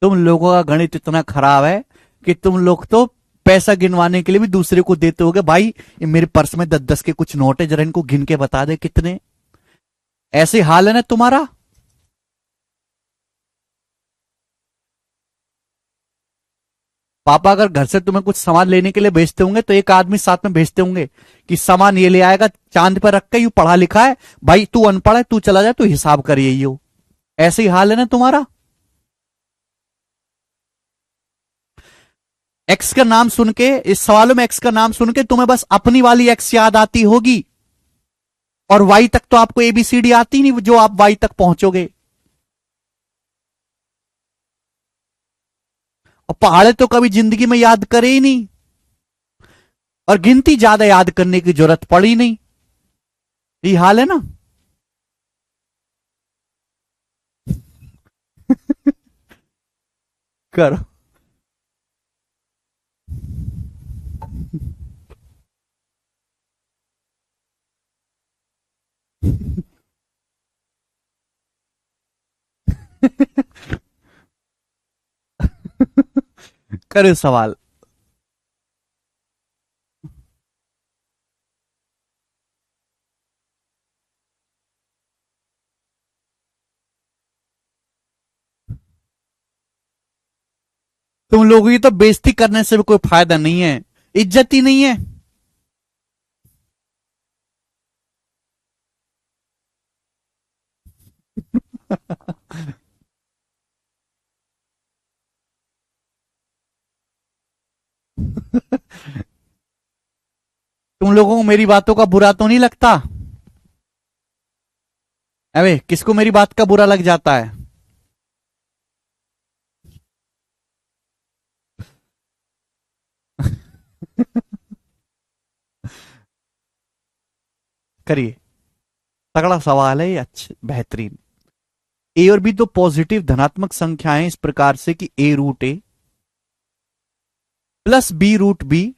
तुम लोगों का गणित इतना खराब है कि तुम लोग तो पैसा गिनवाने के लिए भी दूसरे को देते होगे। भाई ये मेरे पर्स में 10-10 के कुछ नोट है, जरा इनको गिन के बता दे कितने। ऐसे हाल है ना तुम्हारा। पापा अगर घर से तुम्हें कुछ सामान लेने के लिए भेजते होंगे तो एक आदमी साथ में भेजते होंगे कि सामान ये ले आएगा, चांद पर रख के, यू पढ़ा लिखा है, भाई तू अनपढ़ है, तू चला जाए, तू हिसाब कर यही हो। ऐसे ही हाल है ना तुम्हारा। एक्स का नाम सुन के, इस सवालों में एक्स का नाम सुन के तुम्हें बस अपनी वाली एक्स याद आती होगी, और वाई तक तो आपको एबीसीडी आती नहीं जो आप वाई तक पहुंचोगे। और पहाड़े तो कभी जिंदगी में याद करे ही नहीं, और गिनती ज्यादा याद करने की जरूरत पड़ी नहीं। ये हाल है ना। करो। करो सवाल। तुम लोगों की तो बेइज्जती करने से भी कोई फायदा नहीं है, इज्जत ही नहीं है। तुम लोगों को मेरी बातों का बुरा तो नहीं लगता? अबे किसको मेरी बात का बुरा लग जाता है? करिए, तगड़ा सवाल है ये, अच्छा बेहतरीन। ए और बी तो पॉजिटिव धनात्मक संख्याएं इस प्रकार से कि a root A plus b root b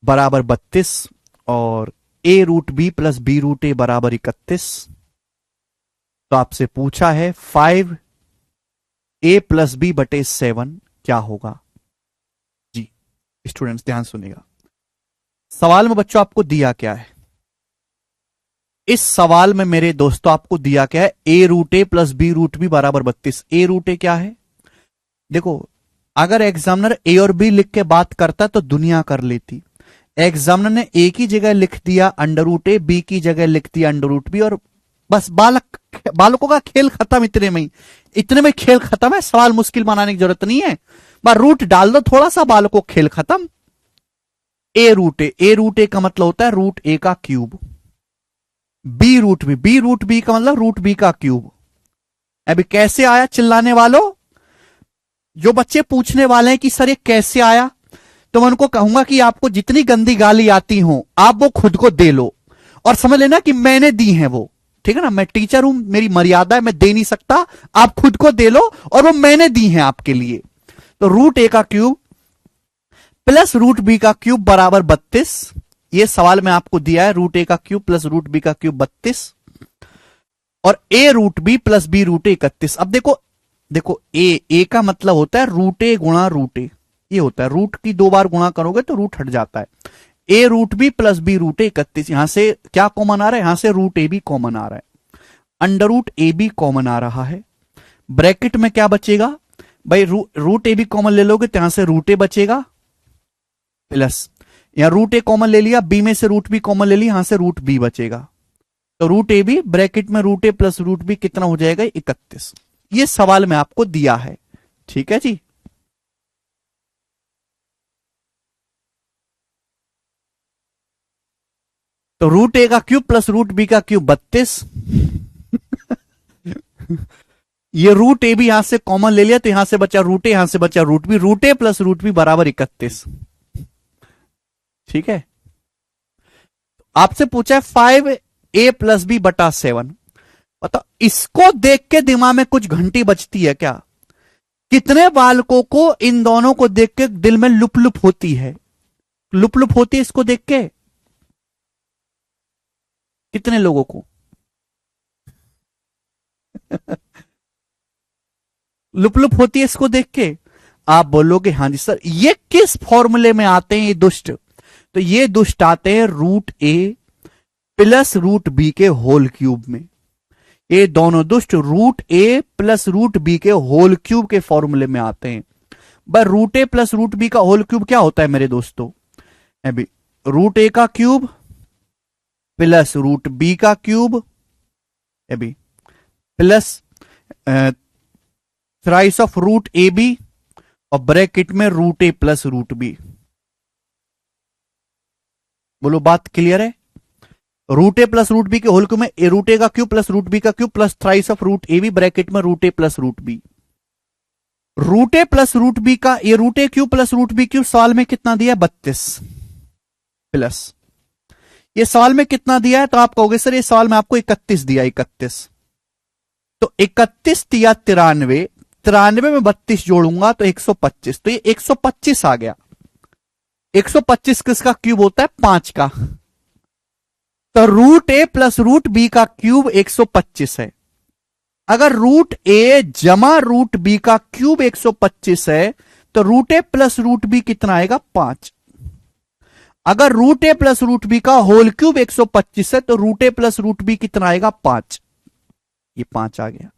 बराबर 32 और a root b plus b root a बराबर 31। तो आपसे पूछा है 5a+b/7 क्या होगा? जी स्टूडेंट्स ध्यान सुनिएगा, सवाल में बच्चों आपको दिया क्या है? इस सवाल में मेरे दोस्तों आपको दिया क्या है? A root A plus b root b बराबर 32। ए रूट ए क्या है? देखो, अगर एग्जामिनर ए और बी लिख के बात करता तो दुनिया कर लेती। एग्जामिनर ने ए की जगह लिख दिया अंडर रूट ए, बी की जगह लिख दिया अंडर रूट बी, और बस बालकों का खेल खत्म। इतने में ही, इतने में खेल खत्म है, सवाल मुश्किल बनाने की जरूरत नहीं है। बस रूट डाल दो थोड़ा सा, बालकों खेल खत्म। ए रूट ए, ए रूट ए का मतलब होता है रूट ए का cube. B root b, b root B का मतलब रूट बी का क्यूब। अभी कैसे आया चिल्लाने वालों? जो बच्चे पूछने वाले हैं कि सर ये कैसे आया, तो मैं उनको कहूंगा कि आपको जितनी गंदी गाली आती हो आप वो खुद को दे लो और समझ लेना कि मैंने दी है वो। ठीक है ना, मैं टीचर हूं, मेरी मर्यादा है, मैं दे नहीं सकता, आप खुद को दे लो और वो मैंने दी है आपके लिए। तो रूट ए का क्यूब प्लस रूट बी का क्यूब बराबर 32। ये सवाल में आपको दिया है, रूट ए का क्यूब प्लस रूट बी का क्यूब 32 और a root b plus b root a 31। अब देखो, देखो ए का मतलब होता है रूट ए गुणा रूट ए, ये होता है, रूट की 2 बार गुणा करोगे तो रूट हट जाता है। A root b plus b root a 31, यहां से क्या कॉमन आ रहा है? यहां से रूट ए बी कॉमन आ रहा है, अंडर रूट ए बी कॉमन आ रहा है। ब्रैकेट में क्या बचेगा भाई? रूट ए बी कॉमन ले लोगे तो यहां से रूट ए बचेगा, प्लस यहां रूट ए कॉमन ले लिया, बी में से रूट बी कॉमन ले लिया, यहां से रूट बी बचेगा। तो रूट ए बी ब्रैकेट में रूट ए प्लस रूट बी कितना हो जाएगा? 31। ये सवाल में आपको दिया है, ठीक है जी। तो रूट ए का क्यूब प्लस रूट बी का क्यूब 32। ये रूट ए भी यहां से कॉमन ले लिया तो यहां से बचा रूट ए, यहां से बचा रूट ए प्लस रूट बी बराबर 31। ठीक है, आपसे पूछा है 5a+b/7। बताओ, इसको देख के दिमाग में कुछ घंटी बजती है क्या? कितने बालकों को इन दोनों को देख के दिल में लुप लुप होती है? लुप लुप होती है इसको देख के? कितने लोगों को? लुप लुप होती है इसको देख के? आप बोलोगे हाँ जी सर, ये किस फॉर्मूले में आते हैं ये दुष्ट? तो ये दुष्ट आते हैं रूट ए प्लस रूट बी के होल क्यूब में। ये दोनों दुष्ट रूट ए प्लस रूट बी के होल क्यूब के फॉर्मूले में आते हैं। बस रूट ए प्लस रूट बी का होल क्यूब क्या होता है मेरे दोस्तों? अभी रूट ए का क्यूब प्लस रूट बी का क्यूब, अभी plus thrice of root A B और ब्रैकेट में रूट ए प्लस रूट बी। बोलो बात क्लियर है? रूट ए प्लस रूट बी के होल क्यूब में रूट ए का क्यूब प्लस रूट बी का cube plus thrice of root A b bracket में रूट ए प्लस रूट बी। रूट ए प्लस रूट बी का, ये root a cube plus root b cube सवाल में कितना दिया है? 32 प्लस ये सवाल में कितना दिया है? तो आप कहोगे सर ये सवाल में आपको 31 दिया, 31। तो 31 दिया 93, 93 में 32 जोड़ूंगा तो 125, तो ये 125 आ गया। 125 किसका क्यूब होता है? 5 का। तो रूट ए प्लस रूट बी का क्यूब 125 है। अगर रूट ए जमा रूट बी का क्यूब 125 है तो रूट ए प्लस रूट बी कितना आएगा? 5। अगर रूट ए प्लस रूट बी का होल क्यूब 125 है तो रूट ए प्लस रूट बी कितना आएगा? 5। ये 5 आ गया।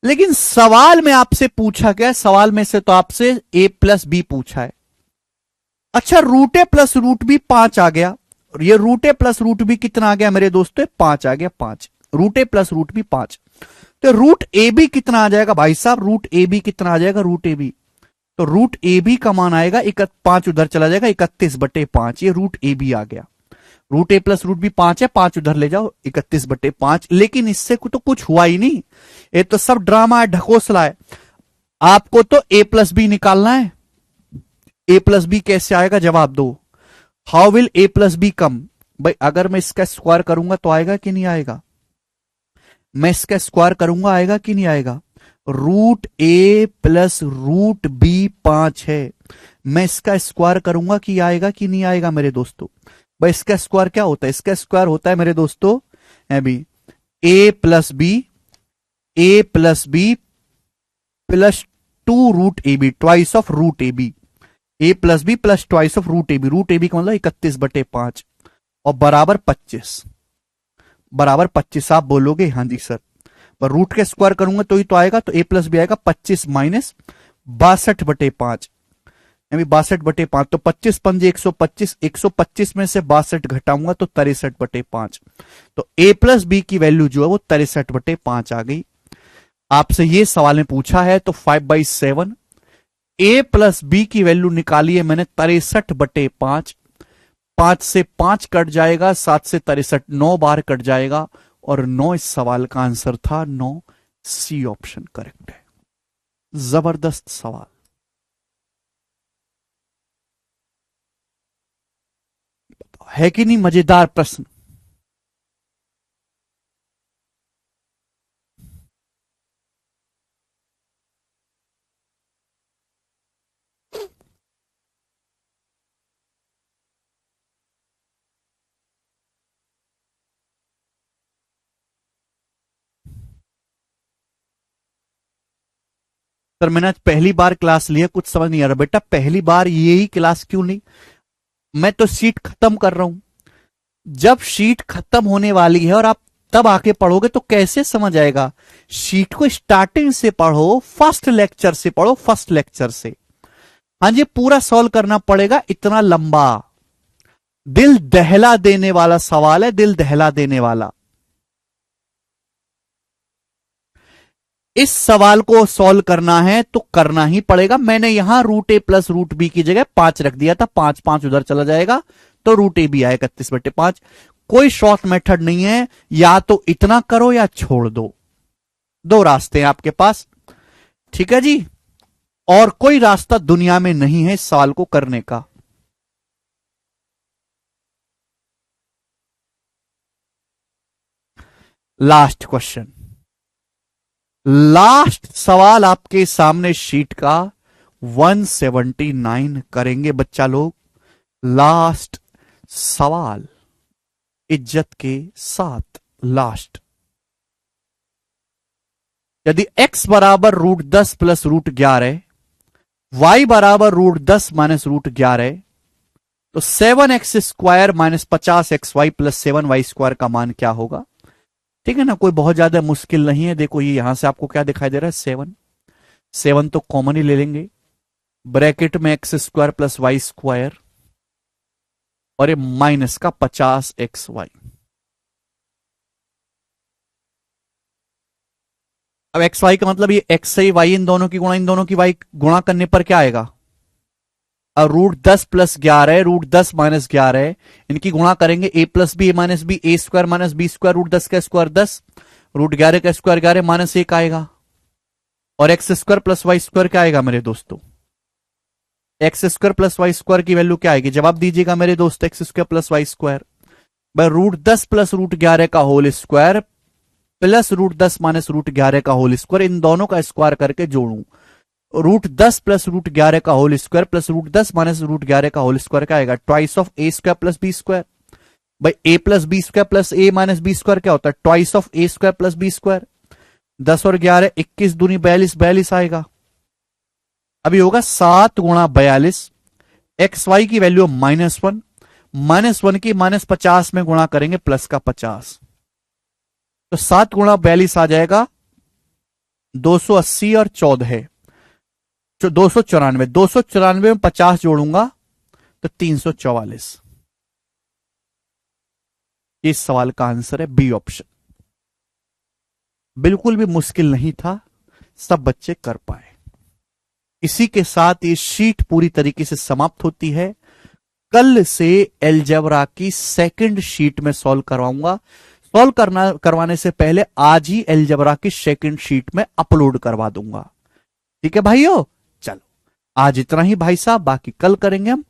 लेकिन सवाल में आपसे पूछा गया, सवाल में से तो आपसे a प्लस बी पूछा है। अच्छा, रूट ए प्लस रूट बी 5 आ गया, और ये रूट ए प्लस रूट बी कितना आ गया मेरे दोस्तों? 5 आ गया, 5। रूट ए प्लस रूट बी 5। तो रूट ए बी कितना आ जाएगा भाई साहब? रूट ए बी कितना आ जाएगा? रूट ए बी, तो रूट ए बी का मान आएगा 5 उधर चला जाएगा, 31/5। ये रूट ए बी आ गया। रूट ए प्लस रूट बी 5 है, 5 उधर ले जाओ, 31/5। लेकिन इससे तो कुछ हुआ ही नहीं, ये तो सब ड्रामा है, ढकोसला है। आपको तो ए प्लस बी निकालना है। ए प्लस बी कैसे आएगा? जवाब दो। How will a plus b come? भाई अगर मैं इसका स्क्वायर करूंगा तो आएगा कि नहीं आएगा? मैं इसका स्क्वायर करूंगा, आएगा कि नहीं आएगा? रूट ए प्लस रूट बी 5 है, मैं इसका स्क्वायर करूंगा कि आएगा कि नहीं आएगा मेरे दोस्तों? भाई इसका स्क्वायर क्या होता है? इसका स्क्वायर होता है मेरे दोस्तों अभी a plus b, a plus B plus 2 root A b, twice of root A b. A plus B plus twice of root A b. Root A b का मतलब 31/5 और बराबर 25। बराबर 25 आप बोलोगे हाँ जी सर, पर रूट के स्क्वायर करूंगा तो ही तो आएगा, तो ए प्लस बी आएगा 25 माइनस 62/5, यानी 62/5। तो 25 पंजे 125, 125 में से 62 घटाऊंगा तो 63/5। तो ए प्लस बी की वैल्यू जो है वो 63/5 आ गई। आपसे ये सवाल में पूछा है, तो 5/7 ए प्लस बी की वैल्यू निकाली है मैंने 63/5। 5 से 5 कट जाएगा, 7 से 63, 9 बार कट जाएगा, और 9 इस सवाल का आंसर था। 9 सी ऑप्शन करेक्ट है। जबरदस्त सवाल। है कि नहीं मजेदार प्रश्न? सर मैंने आज पहली बार क्लास लिया, कुछ समझ नहीं आ रहा। बेटा पहली बार यही क्लास क्यों नहीं? मैं तो शीट खत्म कर रहा हूं। जब शीट खत्म होने वाली है और आप तब आके पढ़ोगे तो कैसे समझ आएगा? शीट को स्टार्टिंग से पढ़ो, फर्स्ट लेक्चर से पढ़ो, फर्स्ट लेक्चर से। हाँ जी, पूरा सॉल्व करना पड़ेगा, इतना लंबा दिल दहला देने वाला सवाल है, दिल दहला देने वाला। इस सवाल को सॉल्व करना है तो करना ही पड़ेगा। मैंने यहां रूट ए प्लस रूट बी की जगह 5 रख दिया था, 5 5 उधर चला जाएगा, तो रूट ए बी आएगा 31/5। कोई शॉर्ट मेथड नहीं है, या तो इतना करो या छोड़ दो, दो रास्ते हैं आपके पास। ठीक है जी, और कोई रास्ता दुनिया में नहीं है इस सवाल को करने का। लास्ट क्वेश्चन, लास्ट सवाल आपके सामने शीट का 179 करेंगे बच्चा लोग। लास्ट सवाल इज्जत के साथ, लास्ट। यदि x बराबर √10 प्लस √11, y बराबर √10 माइनस √11, तो 7x² minus 50xy plus 7y² का मान क्या होगा? ठीक है ना, कोई बहुत ज्यादा मुश्किल नहीं है। देखो ये यहां से आपको क्या दिखाई दे रहा है? 7। 7 तो कॉमन ही ले लेंगे, ब्रैकेट में x² प्लस y², और ये माइनस का 50xy। अब xy का मतलब ये x से y, इन दोनों की गुणा, इन दोनों की y गुणा करने पर क्या आएगा? अब √10 प्लस 11, √10 माइनस 11, इनकी गुणा करेंगे, a plus B, a minus B, a² minus b², √10 का स्क्वायर 10, √11 का स्क्वायर 11 माइनस 1 आएगा, और x² प्लस y² क्या आएगा मेरे दोस्तों? x² प्लस y² की वैल्यू क्या आएगी? जवाब दीजिएगा मेरे दोस्त। x² प्लस y², भाई √10 प्लस √11 का होल स्क्वायर प्लस √10 माइनस √11 का होल स्क्वायर, इन दोनों का स्क्वायर करके जोड़ू, √10 प्लस √11 का होल स्क्वायर प्लस √10 माइनस √11 का होल स्क्वायर क्या आएगा? Twice of a² plus b²। भाई a plus b² plus a minus b² क्या होता है? Twice of a² plus b²। 10 और 11, 21 दूनी 42, 42 आएगा। अभी होगा 7 गुणा 42, xy की वैल्यू -1, -1 की -50 में गुणा करेंगे प्लस का 50, तो 7 गुणा 42 आ जाएगा 280 और 14 है 294, 294 में 50 जोड़ूंगा तो 344। इस सवाल का आंसर है बी ऑप्शन। बिल्कुल भी मुश्किल नहीं था, सब बच्चे कर पाए। इसी के साथ ये शीट पूरी तरीके से समाप्त होती है। कल से अलजेब्रा की सेकंड शीट में सॉल्व करवाऊंगा। सॉल्व करवाने से पहले आज ही अलजेब्रा की सेकंड शीट में अपलोड करवा दूंगा। ठीक है भाइयों, चलो आज इतना ही भाई साहब, बाकी कल करेंगे हम।